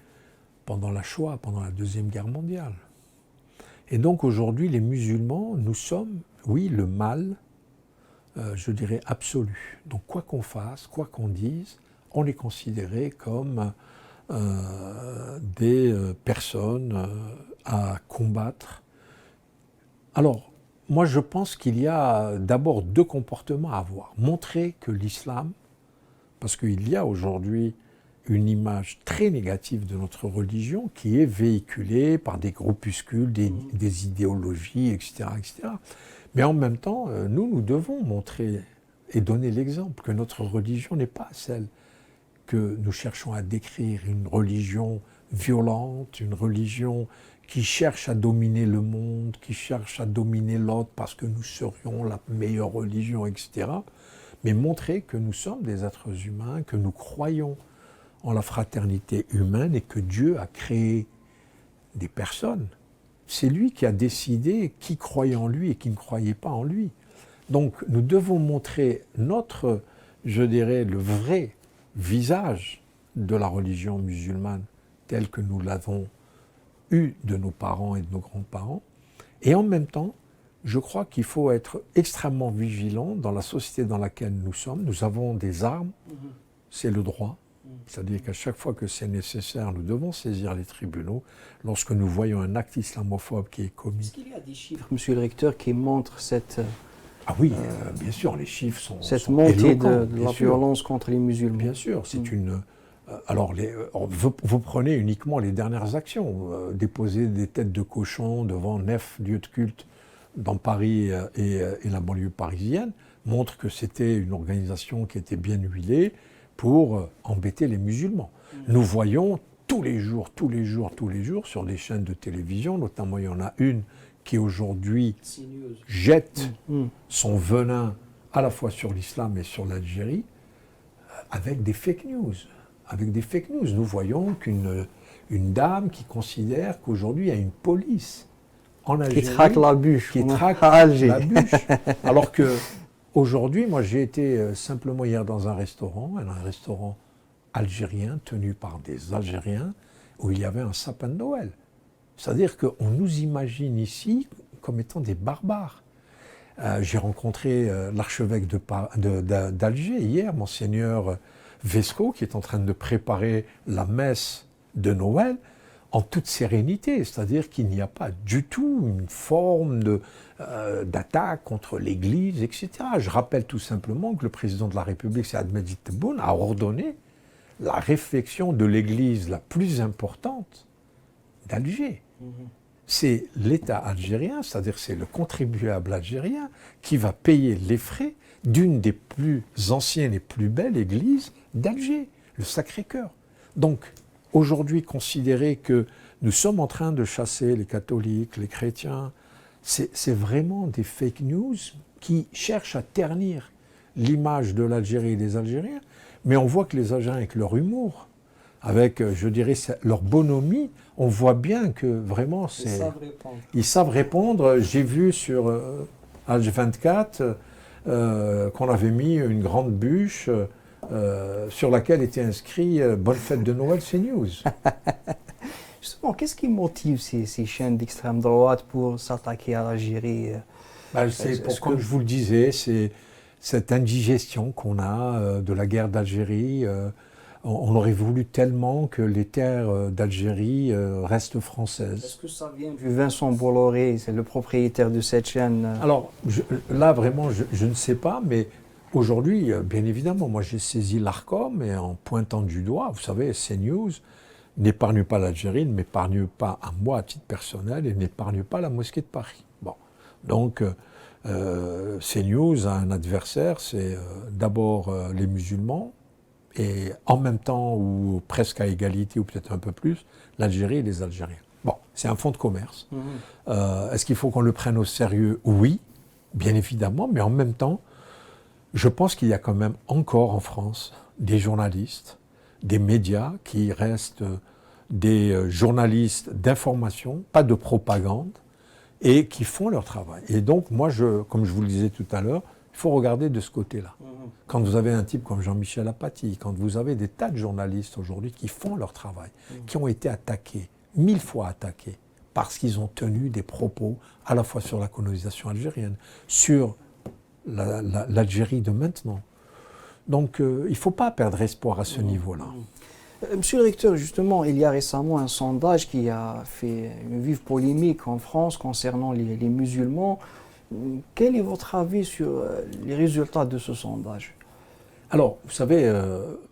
pendant la Shoah, pendant la Deuxième Guerre mondiale. Et donc aujourd'hui, les musulmans, nous sommes, oui, le mal, je dirais, absolu. Donc quoi qu'on fasse, quoi qu'on dise, on est considéré comme des personnes à combattre. Alors, moi je pense qu'il y a d'abord deux comportements à avoir. Montrer que l'islam, parce qu'il y a aujourd'hui une image très négative de notre religion qui est véhiculée par des groupuscules, des idéologies, etc., etc. Mais en même temps, nous devons montrer et donner l'exemple que notre religion n'est pas celle que nous cherchons à décrire, une religion violente, une religion qui cherche à dominer le monde, qui cherche à dominer l'autre parce que nous serions la meilleure religion, etc. Mais montrer que nous sommes des êtres humains, que nous croyons en la fraternité humaine et que Dieu a créé des personnes. C'est lui qui a décidé qui croyait en lui et qui ne croyait pas en lui. Donc nous devons montrer notre, je dirais, le vrai visage de la religion musulmane tel que nous l'avons eu de nos parents et de nos grands-parents. Et en même temps, je crois qu'il faut être extrêmement vigilant dans la société dans laquelle nous sommes. Nous avons des armes, c'est le droit. C'est-à-dire qu'à chaque fois que c'est nécessaire, nous devons saisir les tribunaux lorsque nous voyons un acte islamophobe qui est commis. Est-ce qu'il y a des chiffres, monsieur le recteur, qui montrent cette... Ah oui, bien sûr, les chiffres sont cette montée éloquents, de la violence contre les musulmans. Bien sûr, c'est une... alors, vous prenez uniquement les dernières actions. Déposer des têtes de cochons devant 9 lieux de culte dans Paris et la banlieue parisienne montre que c'était une organisation qui était bien huilée pour embêter les musulmans. Nous voyons tous les jours, sur des chaînes de télévision, notamment il y en a une qui aujourd'hui jette son venin à la fois sur l'islam et sur l'Algérie, avec des fake news. Nous voyons qu'une dame qui considère qu'aujourd'hui il y a une police en Algérie qui traque la bûche. La bûche. Alors que aujourd'hui, moi j'ai été simplement hier dans un restaurant algérien tenu par des Algériens où il y avait un sapin de Noël. C'est-à-dire qu'on nous imagine ici comme étant des barbares. J'ai rencontré l'archevêque d'Alger hier, monseigneur Vesco, qui est en train de préparer la messe de Noël en toute sérénité. C'est-à-dire qu'il n'y a pas du tout une forme d'attaque contre l'Église, etc. Je rappelle tout simplement que le président de la République, Saad Medjid Tebboune, a ordonné la réfection de l'église la plus importante d'Alger. C'est l'État algérien, c'est-à-dire c'est le contribuable algérien qui va payer les frais d'une des plus anciennes et plus belles églises d'Alger, le Sacré-Cœur. Donc, aujourd'hui, considérer que nous sommes en train de chasser les catholiques, les chrétiens, c'est vraiment des fake news qui cherchent à ternir l'image de l'Algérie et des Algériens. Mais on voit que les Algériens, avec leur humour, avec, je dirais, leur bonhomie, on voit bien que vraiment, ils savent répondre. J'ai vu sur H24 qu'on avait mis une grande bûche sur laquelle était inscrit « Bonne fête de Noël, CNews ». Justement, qu'est-ce qui motive ces chaînes d'extrême droite pour s'attaquer à l'Algérie? Comme je vous le disais, c'est cette indigestion qu'on a de la guerre d'Algérie. On aurait voulu tellement que les terres d'Algérie restent françaises. Est-ce que ça vient du Vincent Bolloré, c'est le propriétaire de cette chaîne? Alors, là, vraiment, je ne sais pas, mais aujourd'hui, bien évidemment, moi j'ai saisi l'ARCOM et en pointant du doigt, vous savez, CNews n'épargne pas l'Algérie, ne m'épargne pas à moi à titre personnel et n'épargne pas la mosquée de Paris. Bon, donc CNews a un adversaire, c'est d'abord les musulmans et en même temps, ou presque à égalité, ou peut-être un peu plus, l'Algérie et les Algériens. Bon, c'est un fonds de commerce. Est-ce qu'il faut qu'on le prenne au sérieux? Oui, bien évidemment, mais en même temps, je pense qu'il y a quand même encore en France des journalistes, des médias qui restent des journalistes d'information, pas de propagande, et qui font leur travail. Et donc, moi, comme je vous le disais tout à l'heure, il faut regarder de ce côté-là. Quand vous avez un type comme Jean-Michel Apathy, quand vous avez des tas de journalistes aujourd'hui qui font leur travail, qui ont été attaqués, 1000 fois attaqués, parce qu'ils ont tenu des propos à la fois sur la colonisation algérienne, sur l'Algérie de maintenant. Donc, il ne faut pas perdre espoir à ce niveau-là. Monsieur le recteur, justement, il y a récemment un sondage qui a fait une vive polémique en France concernant les musulmans. Quel est votre avis sur les résultats de ce sondage? Alors, vous savez,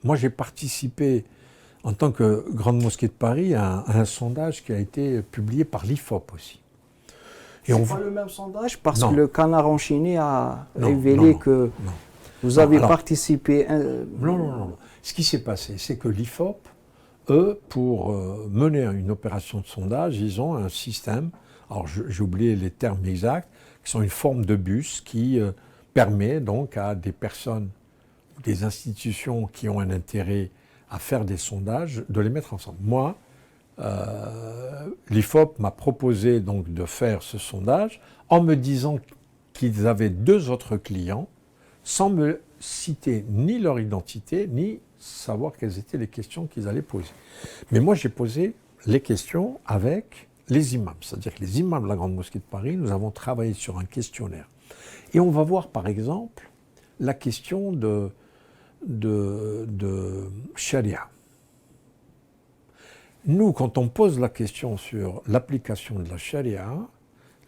moi j'ai participé en tant que Grande Mosquée de Paris à un sondage qui a été publié par l'IFOP aussi. Et c'est pas le même sondage parce que le Canard enchaîné a révélé que vous avez participé. Non. Ce qui s'est passé, c'est que l'IFOP, eux, pour mener une opération de sondage, ils ont un système, alors j'ai oublié les termes exacts, qui sont une forme de bus qui permet donc à des personnes, des institutions qui ont un intérêt à faire des sondages, de les mettre ensemble. Moi, l'IFOP m'a proposé donc de faire ce sondage en me disant qu'ils avaient 2 autres clients, sans me citer ni leur identité, ni savoir quelles étaient les questions qu'ils allaient poser. Mais moi, j'ai posé les questions avec les imams. C'est-à-dire que les imams de la Grande Mosquée de Paris, nous avons travaillé sur un questionnaire. Et on va voir, par exemple, la question de charia. Nous, quand on pose la question sur l'application de la charia,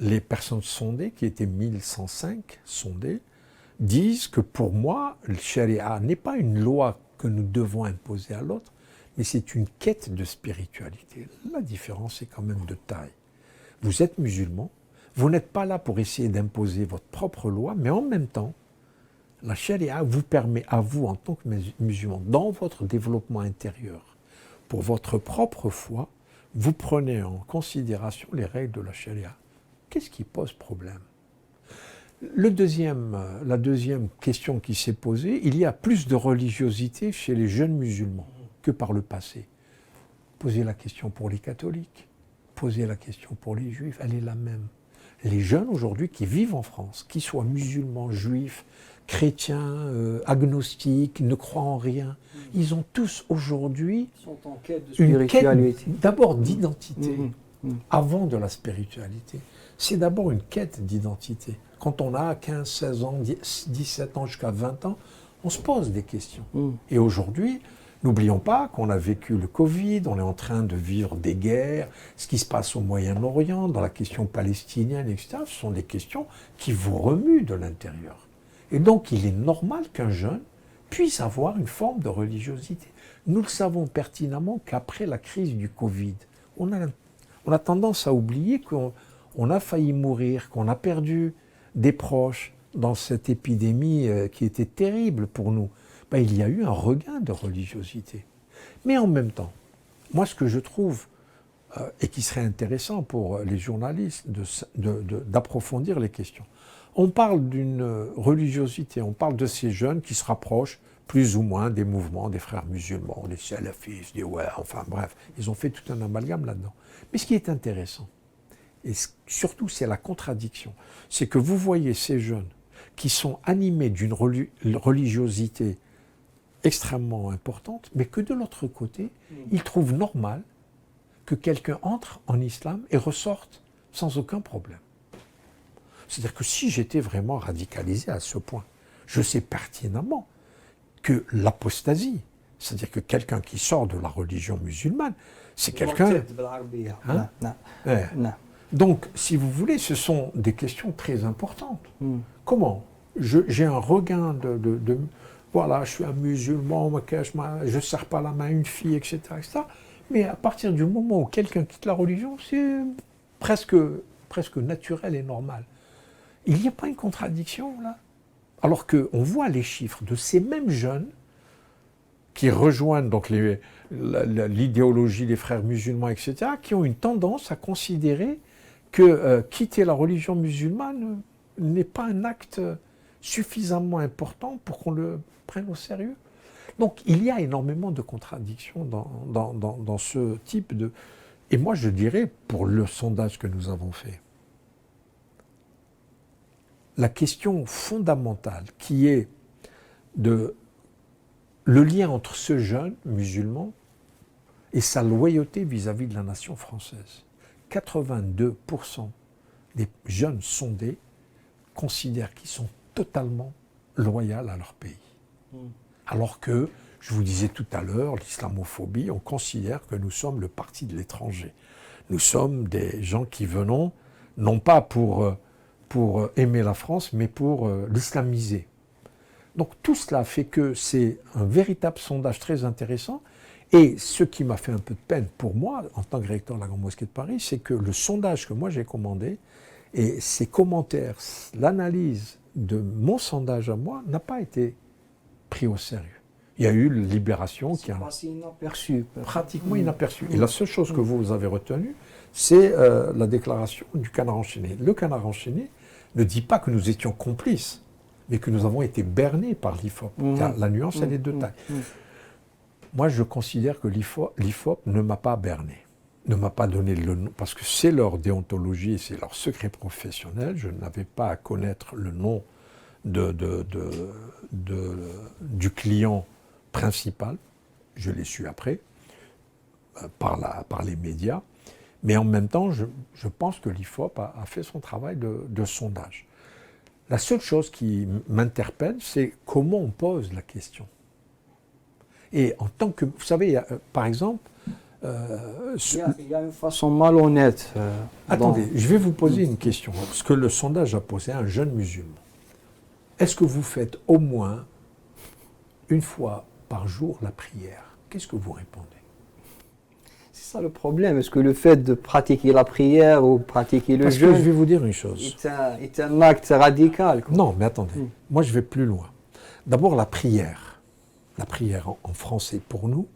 les personnes sondées, qui étaient 1105 sondées, disent que pour moi, le charia n'est pas une loi que nous devons imposer à l'autre, mais c'est une quête de spiritualité. La différence est quand même de taille. Vous êtes musulman, vous n'êtes pas là pour essayer d'imposer votre propre loi, mais en même temps, la charia vous permet à vous, en tant que musulman, dans votre développement intérieur, pour votre propre foi, vous prenez en considération les règles de la charia. Qu'est-ce qui pose problème? La deuxième question qui s'est posée, il y a plus de religiosité chez les jeunes musulmans que par le passé. Posez la question pour les catholiques, posez la question pour les juifs, elle est la même. Les jeunes aujourd'hui qui vivent en France, qu'ils soient musulmans, juifs, chrétiens, agnostiques, ne croient en rien, ils ont tous aujourd'hui une quête d'abord d'identité, avant de la spiritualité. C'est d'abord une quête d'identité. Quand on a 15, 16 ans, 17 ans jusqu'à 20 ans, on se pose des questions. Et aujourd'hui, n'oublions pas qu'on a vécu le Covid, on est en train de vivre des guerres, ce qui se passe au Moyen-Orient, dans la question palestinienne, etc. Ce sont des questions qui vous remuent de l'intérieur. Et donc, il est normal qu'un jeune puisse avoir une forme de religiosité. Nous le savons pertinemment qu'après la crise du Covid, on a tendance à oublier qu'on a failli mourir, qu'on a perdu des proches dans cette épidémie qui était terrible pour nous. Il y a eu un regain de religiosité. Mais en même temps, moi ce que je trouve, et qui serait intéressant pour les journalistes, d'approfondir les questions. On parle d'une religiosité, on parle de ces jeunes qui se rapprochent plus ou moins des mouvements des frères musulmans, des salafistes, enfin bref, ils ont fait tout un amalgame là-dedans. Mais ce qui est intéressant, et surtout c'est la contradiction, c'est que vous voyez ces jeunes qui sont animés d'une religiosité extrêmement importante, mais que de l'autre côté, ils trouvent normal que quelqu'un entre en islam et ressorte sans aucun problème. C'est-à-dire que si j'étais vraiment radicalisé à ce point, je sais pertinemment que l'apostasie, c'est-à-dire que quelqu'un qui sort de la religion musulmane, c'est quelqu'un... Hein? Donc, si vous voulez, ce sont des questions très importantes. Comment j'ai un regain voilà, je suis un musulman, je ne serre pas la main à une fille, etc., etc. Mais à partir du moment où quelqu'un quitte la religion, c'est presque naturel et normal. Il n'y a pas une contradiction là. Alors qu'on voit les chiffres de ces mêmes jeunes qui rejoignent donc l'idéologie des frères musulmans, etc., qui ont une tendance à considérer que quitter la religion musulmane n'est pas un acte suffisamment important pour qu'on le prenne au sérieux. Donc il y a énormément de contradictions dans ce type de... Et moi je dirais, pour le sondage que nous avons fait, la question fondamentale qui est le lien entre ce jeune musulman et sa loyauté vis-à-vis de la nation française. 82% des jeunes sondés considèrent qu'ils sont totalement loyaux à leur pays. Alors que, je vous disais tout à l'heure, l'islamophobie, on considère que nous sommes le parti de l'étranger. Nous sommes des gens qui venons, non pas pour aimer la France, mais pour l'islamiser. Donc tout cela fait que c'est un véritable sondage très intéressant. Et ce qui m'a fait un peu de peine pour moi, en tant que recteur de la Grande Mosquée de Paris, c'est que le sondage que moi j'ai commandé, et ses commentaires, l'analyse de mon sondage à moi, n'a pas été pris au sérieux. Il y a eu Libération qui a... passé inaperçu. Pratiquement inaperçu. Et la seule chose que vous avez retenue, c'est la déclaration du Canard enchaîné. Le Canard enchaîné ne dit pas que nous étions complices, mais que nous avons été bernés par l'IFOP. La nuance, elle est de taille. Moi, je considère que l'IFOP ne m'a pas berné, ne m'a pas donné le nom, parce que c'est leur déontologie, c'est leur secret professionnel. Je n'avais pas à connaître le nom du client principal. Je l'ai su après, par les médias. Mais en même temps, je pense que l'IFOP a fait son travail de sondage. La seule chose qui m'interpelle, c'est comment on pose la question. Et en tant que... Vous savez, par exemple... il y a une façon malhonnête. Attendez, je vais vous poser une question. Parce que le sondage a posé à un jeune musulman. Est-ce que vous faites au moins une fois par jour la prière? Qu'est-ce que vous répondez? C'est ça le problème. Est-ce que le fait de pratiquer la prière ou pratiquer le Parce que jeûne je vais vous dire une chose. est un acte radical, quoi. Non, mais attendez. Moi, je vais plus loin. D'abord, la prière. La prière en français, pour nous,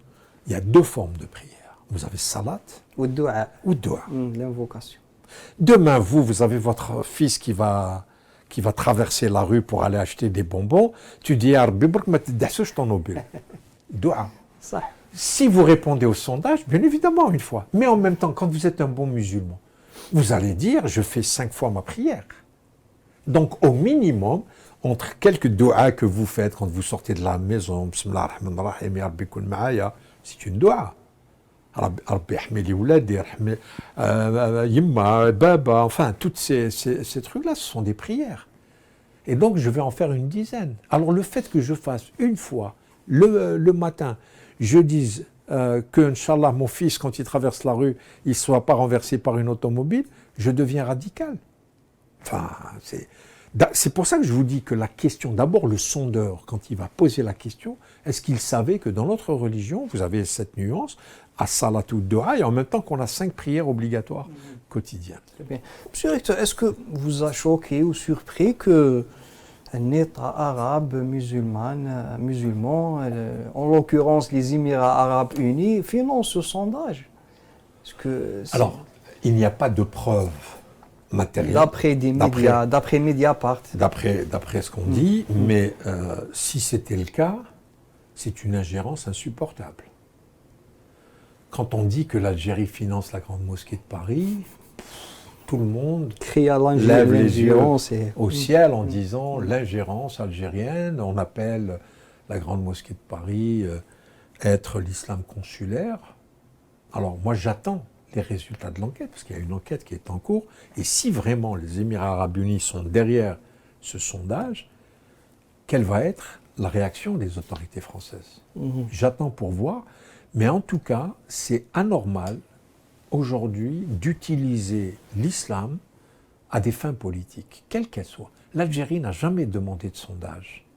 il y a deux formes de prière. Vous avez salat Ou dua. ou dua. L'invocation. Demain, vous avez votre fils qui va traverser la rue pour aller acheter des bonbons. Tu dis, Arbi, je t'en obéis. Dua. Ça. Si vous répondez au sondage, bien évidemment, une fois. Mais en même temps, quand vous êtes un bon musulman, vous allez dire, je fais 5 fois ma prière. Donc, au minimum, entre quelques doigts que vous faites quand vous sortez de la maison, c'est une doua. Enfin, tous ces trucs-là, ce sont des prières. Et donc, je vais en faire une dizaine. Alors, le fait que je fasse une fois, le matin, je dise que, Inch'Allah, mon fils, quand il traverse la rue, il ne soit pas renversé par une automobile, je deviens radical. Enfin, c'est pour ça que je vous dis que la question, d'abord le sondeur, quand il va poser la question, est-ce qu'il savait que dans notre religion, vous avez cette nuance, à salat ou dua, et en même temps qu'on a 5 prières obligatoires quotidiennes. Très bien. Monsieur le recteur, est-ce que vous a choqué ou surpris que un État arabe musulman, en l'occurrence les Émirats arabes unis, finance ce sondage? Alors, il n'y a pas de preuves matérielles. D'après des médias, d'après Mediapart. D'après ce qu'on dit, mais si c'était le cas, c'est une ingérence insupportable. Quand on dit que l'Algérie finance la Grande Mosquée de Paris, tout le monde lève les yeux au ciel en disant l'ingérence algérienne. On appelle la Grande Mosquée de Paris être l'islam consulaire. Alors moi j'attends les résultats de l'enquête, parce qu'il y a une enquête qui est en cours. Et si vraiment les Émirats arabes unis sont derrière ce sondage, quelle va être la réaction des autorités françaises? J'attends pour voir. Mais en tout cas, c'est anormal aujourd'hui d'utiliser l'islam à des fins politiques, quelles qu'elles soient. L'Algérie n'a jamais demandé de sondage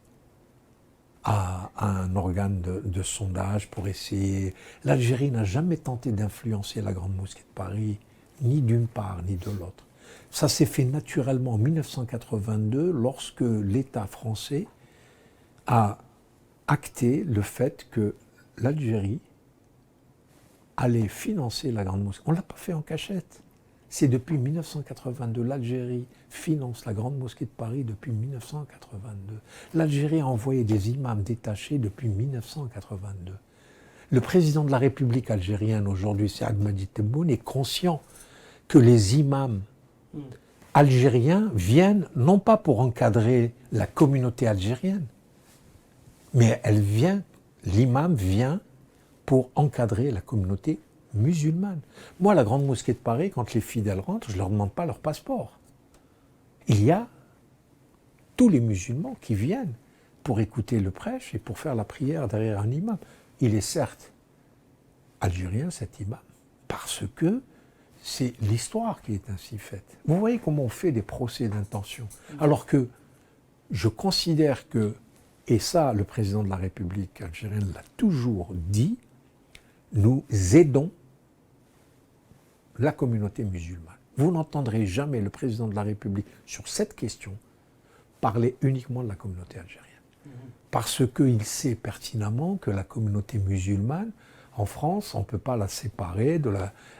à un organe de sondage pour essayer. L'Algérie n'a jamais tenté d'influencer la Grande Mosquée de Paris, ni d'une part ni de l'autre. Ça s'est fait naturellement en 1982 lorsque l'État français a acté le fait que l'Algérie allait financer la Grande Mosquée. On ne l'a pas fait en cachette. C'est depuis 1982. L'Algérie finance la Grande Mosquée de Paris depuis 1982. L'Algérie a envoyé des imams détachés depuis 1982. Le président de la République algérienne aujourd'hui, Saad Madi Tebboune, est conscient que les imams algériens viennent non pas pour encadrer la communauté algérienne, mais l'imam vient pour encadrer la communauté musulmane. Moi, à la Grande Mosquée de Paris, quand les fidèles rentrent, je ne leur demande pas leur passeport. Il y a tous les musulmans qui viennent pour écouter le prêche et pour faire la prière derrière un imam. Il est certes algérien, cet imam, parce que c'est l'histoire qui est ainsi faite. Vous voyez comment on fait des procès d'intention. Alors que je considère que, et ça, le président de la République algérienne l'a toujours dit, nous aidons la communauté musulmane. Vous n'entendrez jamais le président de la République sur cette question parler uniquement de la communauté algérienne. Parce qu'il sait pertinemment que la communauté musulmane, en France, on ne peut pas la séparer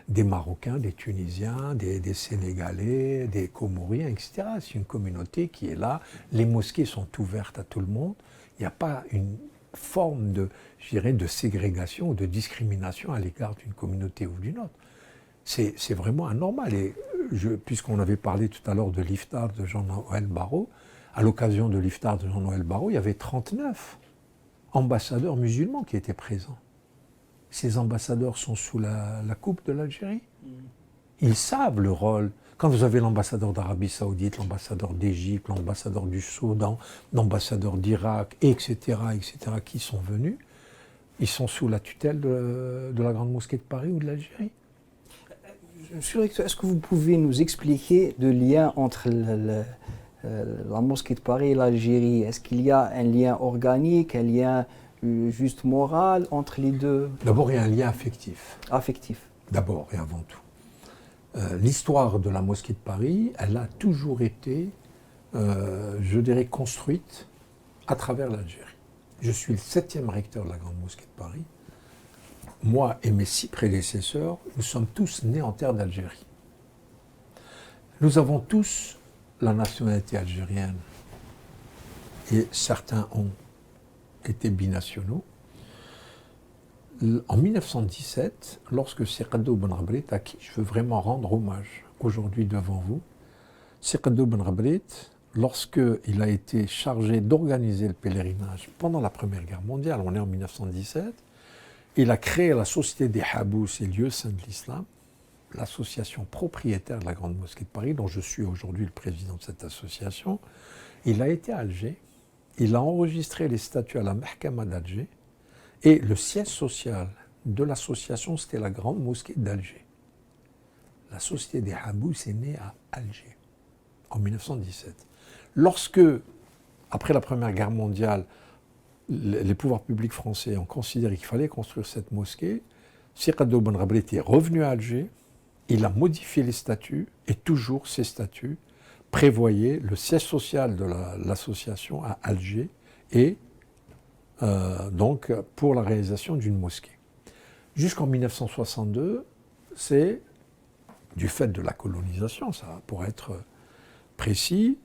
des Marocains, des Tunisiens, des Sénégalais, des Comoriens, etc. C'est une communauté qui est là. Les mosquées sont ouvertes à tout le monde. Il n'y a pas une forme de ségrégation ou de discrimination à l'égard d'une communauté ou d'une autre. C'est vraiment anormal. Et puisqu'on avait parlé tout à l'heure de l'iftar de Jean-Noël Barrot, à l'occasion de l'iftar de Jean-Noël Barrot, il y avait 39 ambassadeurs musulmans qui étaient présents. Ces ambassadeurs sont sous la coupe de l'Algérie. Ils savent le rôle. Quand vous avez l'ambassadeur d'Arabie Saoudite, l'ambassadeur d'Égypte, l'ambassadeur du Soudan, l'ambassadeur d'Irak, etc., qui sont venus, ils sont sous la tutelle de la Grande Mosquée de Paris ou de l'Algérie. Monsieur le recteur, est-ce que vous pouvez nous expliquer le lien entre la Mosquée de Paris et l'Algérie? Est-ce qu'il y a un lien organique, un lien juste moral entre les deux? D'abord, il y a un lien affectif. Affectif. D'abord et avant tout. L'histoire de la Mosquée de Paris, elle a toujours été, je dirais, construite à travers l'Algérie. Je suis le 7e recteur de la Grande Mosquée de Paris. Moi et mes 6 prédécesseurs, nous sommes tous nés en terre d'Algérie. Nous avons tous la nationalité algérienne et certains ont été binationaux. En 1917, lorsque Seqadou Ben Rabrit, à qui je veux vraiment rendre hommage aujourd'hui devant vous, Seqadou Ben Rabrit, lorsqu'il a été chargé d'organiser le pèlerinage pendant la Première Guerre mondiale, on est en 1917, il a créé la Société des Habous et lieux saints de l'Islam, l'association propriétaire de la Grande Mosquée de Paris, dont je suis aujourd'hui le président de cette association. Il a été à Alger, il a enregistré les statuts à la Mahkama d'Alger, et le siège social de l'association, c'était la Grande Mosquée d'Alger. La Société des Habous est née à Alger, en 1917. Lorsque, après la Première Guerre mondiale, les pouvoirs publics français ont considéré qu'il fallait construire cette mosquée, Seqadou Ben Rabrit est revenu à Alger, il a modifié les statuts, et toujours ces statuts prévoyaient le siège social de l'association à Alger, et donc pour la réalisation d'une mosquée. Jusqu'en 1962, c'est du fait de la colonisation, ça pour être précis,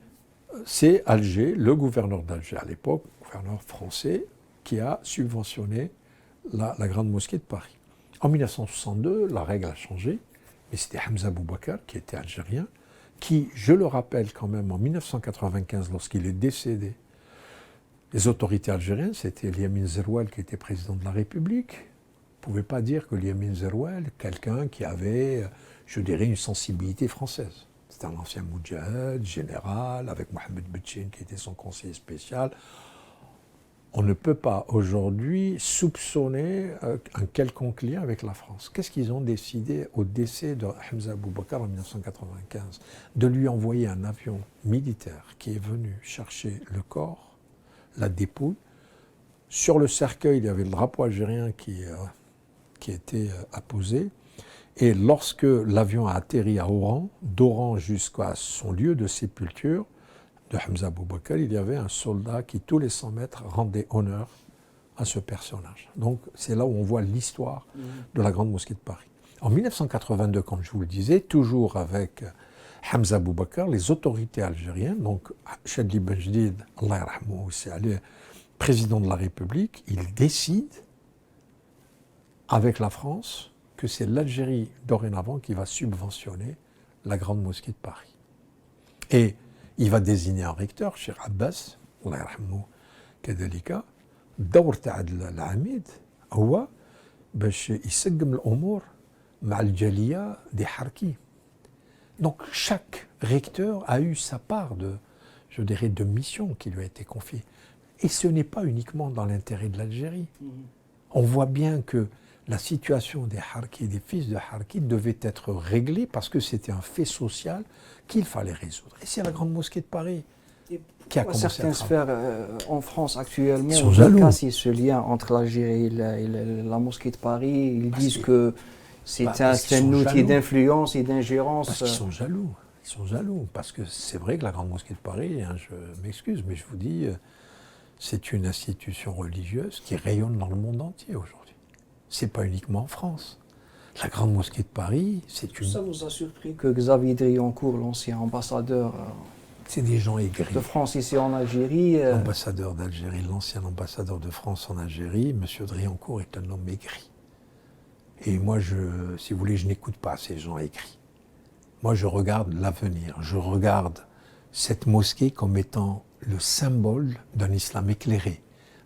c'est Alger, le gouverneur d'Alger à l'époque, gouverneur français, qui a subventionné la Grande Mosquée de Paris. En 1962, la règle a changé, mais c'était Hamza Boubacar, qui était algérien, qui, je le rappelle quand même, en 1995, lorsqu'il est décédé, les autorités algériennes, c'était Liamin Zeroual qui était président de la République. Vous ne pouvez pas dire que Liamin Zeroual, quelqu'un qui avait, je dirais, une sensibilité française. C'était un ancien moudjahid, général, avec Mohamed Betchin qui était son conseiller spécial. On ne peut pas aujourd'hui soupçonner un quelconque lien avec la France. Qu'est-ce qu'ils ont décidé au décès de Hamza Boubacar en 1995? De lui envoyer un avion militaire qui est venu chercher le corps, la dépouille. Sur le cercueil, il y avait le drapeau algérien qui était apposé. Et lorsque l'avion a atterri à Oran, d'Oran jusqu'à son lieu de sépulture de Hamza Boubacar, il y avait un soldat qui, tous les 100 mètres, rendait honneur à ce personnage. Donc c'est là où on voit l'histoire de la Grande Mosquée de Paris. En 1982, comme je vous le disais, toujours avec Hamza Boubacar, les autorités algériennes, donc Chadli Benjdid, Allah yarhamou, c'est le président de la République, il décide avec la France que c'est l'Algérie dorénavant qui va subventionner la Grande Mosquée de Paris. Et il va désigner un recteur, Cheikh Abbas, Allah yarhamou, كذلك الدور تاع العميد هو باش يسقم الامور مع الجاليه دي حركي. Donc chaque recteur a eu sa part de mission qui lui a été confiée. Et ce n'est pas uniquement dans l'intérêt de l'Algérie. On voit bien que la situation des Harkis, des fils de Harkis, devait être réglée parce que c'était un fait social qu'il fallait résoudre. Et c'est la Grande Mosquée de Paris qui a commencé à certaines travailler. sphères en France actuellement Ils sont jaloux. cassent ce lien entre l'Algérie et la mosquée de Paris. Ils Parce disent que- que c'est parce qu'ils un sont outil jaloux. d'influence et d'ingérence. Parce qu'ils sont jaloux. Ils sont jaloux. Parce que c'est vrai que la Grande Mosquée de Paris, hein, je m'excuse, mais je vous dis, c'est une institution religieuse qui rayonne dans le monde entier aujourd'hui. C'est pas uniquement en France. La Grande Mosquée de Paris, c'est une... Ça vous a surpris que Xavier Drioncourt, l'ancien ambassadeur C'est des gens aigris. de France ici en Algérie, L'ambassadeur d'Algérie, l'ancien ambassadeur de France en Algérie, M. Drioncourt est un homme aigri. Et moi, si vous voulez, je n'écoute pas ces gens aigris. Moi, je regarde l'avenir. Je regarde cette mosquée comme étant le symbole d'un islam éclairé,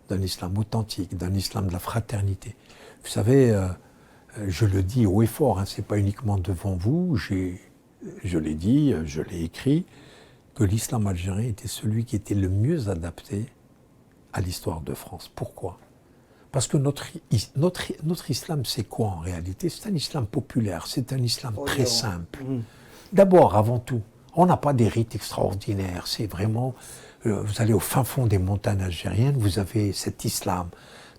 d'un islam authentique, d'un islam de la fraternité. Vous savez, je le dis haut et fort, hein, ce n'est pas uniquement devant vous, je l'ai dit, je l'ai écrit, que l'islam algérien était celui qui était le mieux adapté à l'histoire de France. Pourquoi ? Parce que notre islam, c'est quoi en réalité ? C'est un islam populaire, c'est un islam très simple. D'abord, avant tout, on n'a pas des rites extraordinaires, c'est vraiment... vous allez au fin fond des montagnes algériennes, vous avez cet islam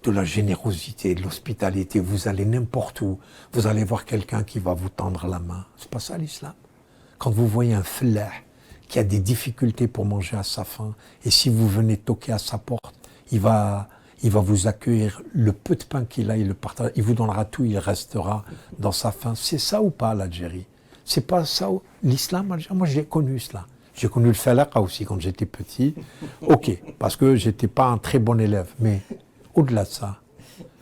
de la générosité, de l'hospitalité, vous allez n'importe où, vous allez voir quelqu'un qui va vous tendre la main. C'est pas ça l'islam. Quand vous voyez un fellah qui a des difficultés pour manger à sa faim, et si vous venez toquer à sa porte, il va vous accueillir, le peu de pain qu'il a, il le partagera, il vous donnera tout, il restera dans sa faim. C'est ça ou pas l'Algérie ? C'est pas ça l'islam algérien ? Moi j'ai connu cela. J'ai connu le falaqa aussi quand j'étais petit. Ok, parce que j'étais pas un très bon élève, mais au-delà de ça,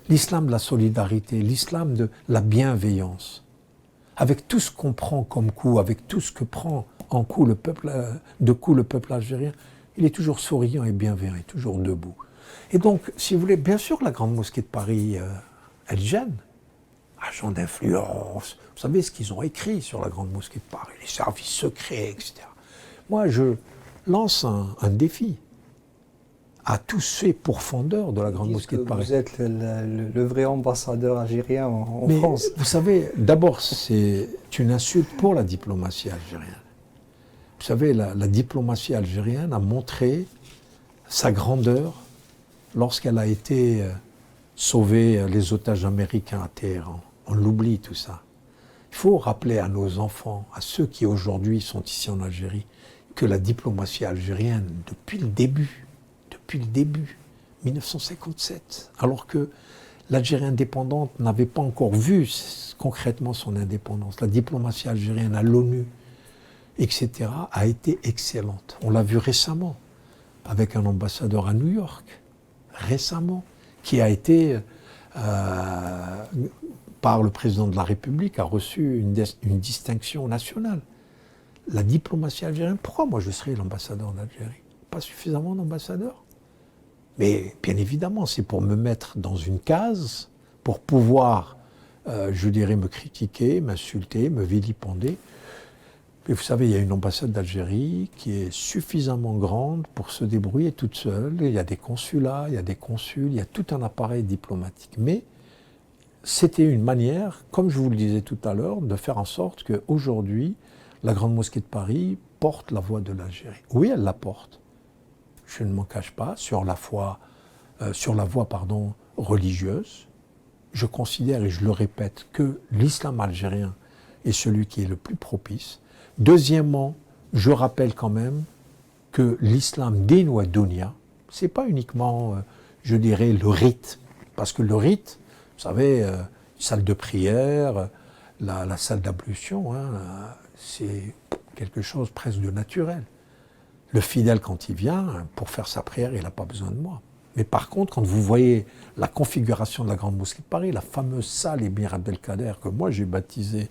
l'islam de la solidarité, l'islam de la bienveillance, avec tout ce qu'on prend comme coup, avec tout ce que prend en coup le peuple algérien, il est toujours souriant et bienveillant, il est toujours debout. Et donc, si vous voulez, bien sûr, la Grande Mosquée de Paris, elle gêne. Agents d'influence, vous savez ce qu'ils ont écrit sur la Grande Mosquée de Paris, les services secrets, etc. Moi, je lance un défi à tous ces pourfendeurs de la Grande Mosquée de Paris. Vous êtes le vrai ambassadeur algérien en Mais France. vous savez, d'abord, c'est une insulte pour la diplomatie algérienne. Vous savez, la diplomatie algérienne a montré sa grandeur lorsqu'elle a été sauver les otages américains à Téhéran. On l'oublie tout ça. Il faut rappeler à nos enfants, à ceux qui aujourd'hui sont ici en Algérie, que la diplomatie algérienne, depuis le début, 1957, alors que l'Algérie indépendante n'avait pas encore vu concrètement son indépendance, la diplomatie algérienne à l'ONU, etc., a été excellente. On l'a vu récemment, avec un ambassadeur à New York, récemment, qui a été, par le président de la République, a reçu une distinction nationale. La diplomatie algérienne, pourquoi moi je serais l'ambassadeur d'Algérie ? Pas suffisamment d'ambassadeurs ? Mais bien évidemment, c'est pour me mettre dans une case, pour pouvoir, je dirais, me critiquer, m'insulter, me vilipender. Mais vous savez, il y a une ambassade d'Algérie qui est suffisamment grande pour se débrouiller toute seule. Il y a des consulats, il y a des consuls, il y a tout un appareil diplomatique. Mais c'était une manière, comme je vous le disais tout à l'heure, de faire en sorte qu'aujourd'hui, la Grande Mosquée de Paris porte la voix de l'Algérie. Oui, elle la porte. Je ne m'en cache pas, sur la voie religieuse. Je considère, et je le répète, que l'islam algérien est celui qui est le plus propice. Deuxièmement, je rappelle quand même que l'islam din wa dunya, ce n'est pas uniquement, je dirais, le rite Parce que le rite, vous savez, salle de prière, la salle d'ablution, hein, c'est quelque chose presque de naturel. Le fidèle, quand il vient, pour faire sa prière, il n'a pas besoin de moi. Mais par contre, quand vous voyez la configuration de la Grande Mosquée de Paris, la fameuse salle Émir Abdelkader, que moi j'ai baptisée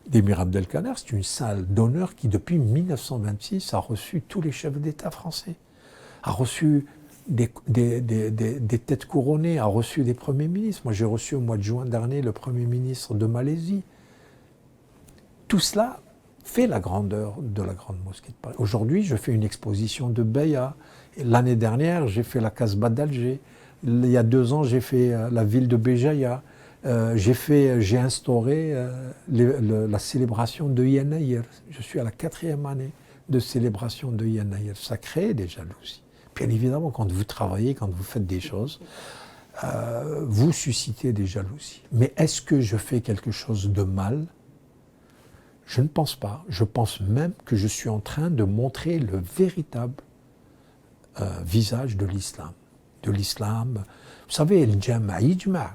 d'Émir Abdelkader, c'est une salle d'honneur qui, depuis 1926, a reçu tous les chefs d'État français, a reçu des têtes couronnées, a reçu des premiers ministres. Moi, j'ai reçu au mois de juin dernier le premier ministre de Malaisie. Tout cela fait la grandeur de la Grande Mosquée de Paris. Aujourd'hui, je fais une exposition de Beya. L'année dernière, j'ai fait la Casbah d'Alger. Il y a 2 ans, j'ai fait la ville de Béjaïa. J'ai instauré la célébration de Yanayir. Je suis à la 4e année de célébration de Yanayir. Ça crée des jalousies. Bien évidemment, quand vous travaillez, quand vous faites des choses, vous suscitez des jalousies. Mais est-ce que je fais quelque chose de mal ? Je ne pense pas. Je pense même que je suis en train de montrer le véritable visage de l'islam. De l'islam. Vous savez, le Jama'a,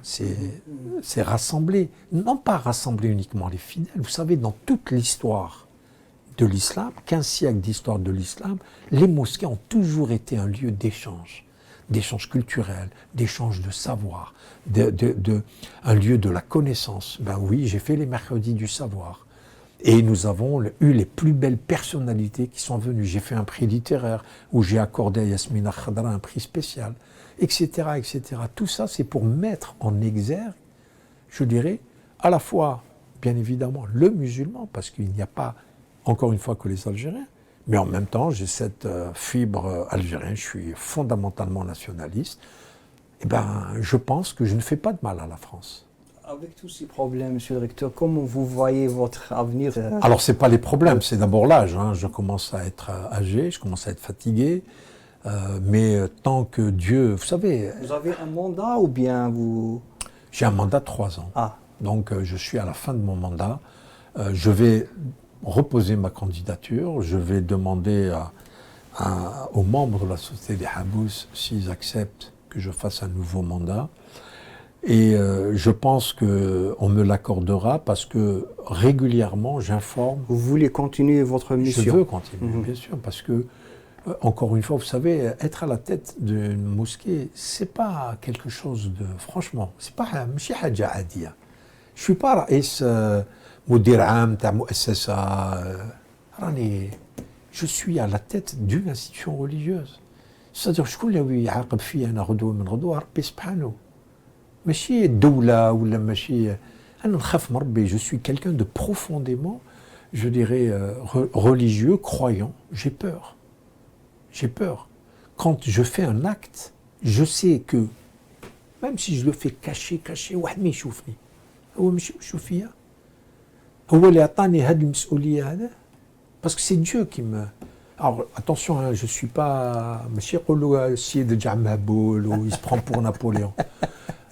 c'est rassembler, non pas rassembler uniquement les fidèles. Vous savez, dans toute l'histoire de l'islam, 15 siècles d'histoire de l'islam, les mosquées ont toujours été un lieu d'échange culturel, d'échange de savoir, un lieu de la connaissance. Ben oui, j'ai fait les mercredis du savoir. Et nous avons eu les plus belles personnalités qui sont venues. J'ai fait un prix littéraire où j'ai accordé à Yasmina Khadra un prix spécial, etc., etc. Tout ça, c'est pour mettre en exergue, je dirais, à la fois, bien évidemment, le musulman, parce qu'il n'y a pas, encore une fois, que les Algériens, mais en même temps, j'ai cette fibre algérienne, je suis fondamentalement nationaliste. Eh bien, je pense que je ne fais pas de mal à la France. Avec tous ces problèmes, monsieur le recteur, comment vous voyez votre avenir ? Alors, ce n'est pas les problèmes, c'est d'abord l'âge. Hein. Je commence à être âgé, je commence à être fatigué. Mais tant que Dieu... Vous savez... Vous avez un mandat ou bien vous... J'ai un mandat de 3 ans. Ah. Donc, je suis à la fin de mon mandat. Je vais reposer ma candidature. Je vais demander aux membres de la Société des Habous s'ils acceptent que je fasse un nouveau mandat. Et je pense qu'on me l'accordera parce que régulièrement, j'informe. Vous voulez continuer votre mission ? Je veux continuer, bien sûr, parce que, encore une fois, vous savez, être à la tête d'une mosquée, c'est pas quelque chose de... Franchement, c'est pas... Je suis pas raïs mudir am ta muassasa. Je suis à la tête d'une institution religieuse. C'est-à-dire, je suis عاقب فيا أنا غدوة من غدوة ربي سبحانه. ماشي الدولة ولا ماشي أنا نخاف من ربي. Je suis quelqu'un de profondément, je dirais, religieux, croyant. J'ai peur. J'ai peur. Quand je fais un acte, je sais que même si je le fais caché, واحد ما يشوفني. هو ماشي يشوف فيا. هو اللي عطاني هاد المسؤولية هذا. Parce que c'est Dieu qui me... Alors attention, hein, je ne suis pas... ماشي يقولوا السيد جعمها بول ou il se prend pour Napoléon.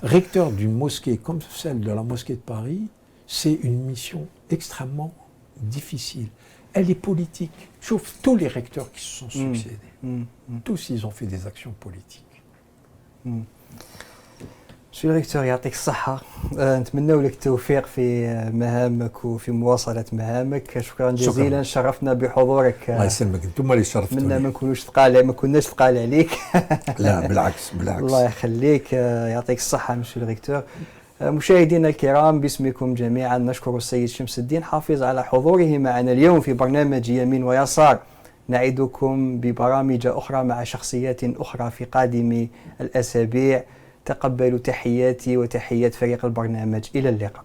Recteur d'une mosquée comme celle de la mosquée de Paris, c'est une mission extrêmement difficile. Elle est politique. Sauf tous les recteurs qui se sont succédés. Tous, ils ont fait des actions politiques. Monsieur le recteur, يعطيك الصحة. نتمنى لك التوفيق في مهامك وفي مواصلة مهامك. شكرا جزيلا. شرفنا بحضورك. الله يسلمك، انتم اللي شرفتوني. نتمنى ما كناش ثقال عليك. لا بالعكس. الله يخليك. يعطيك الصحة monsieur le recteur. مشاهدينا الكرام، باسمكم جميعا نشكر السيد شمس الدين حافظ على حضوره معنا اليوم في برنامج يمين ويسار. نعدكم ببرامج أخرى مع شخصيات أخرى في قادم الأسابيع. تقبلوا تحياتي وتحيات فريق البرنامج. إلى اللقاء.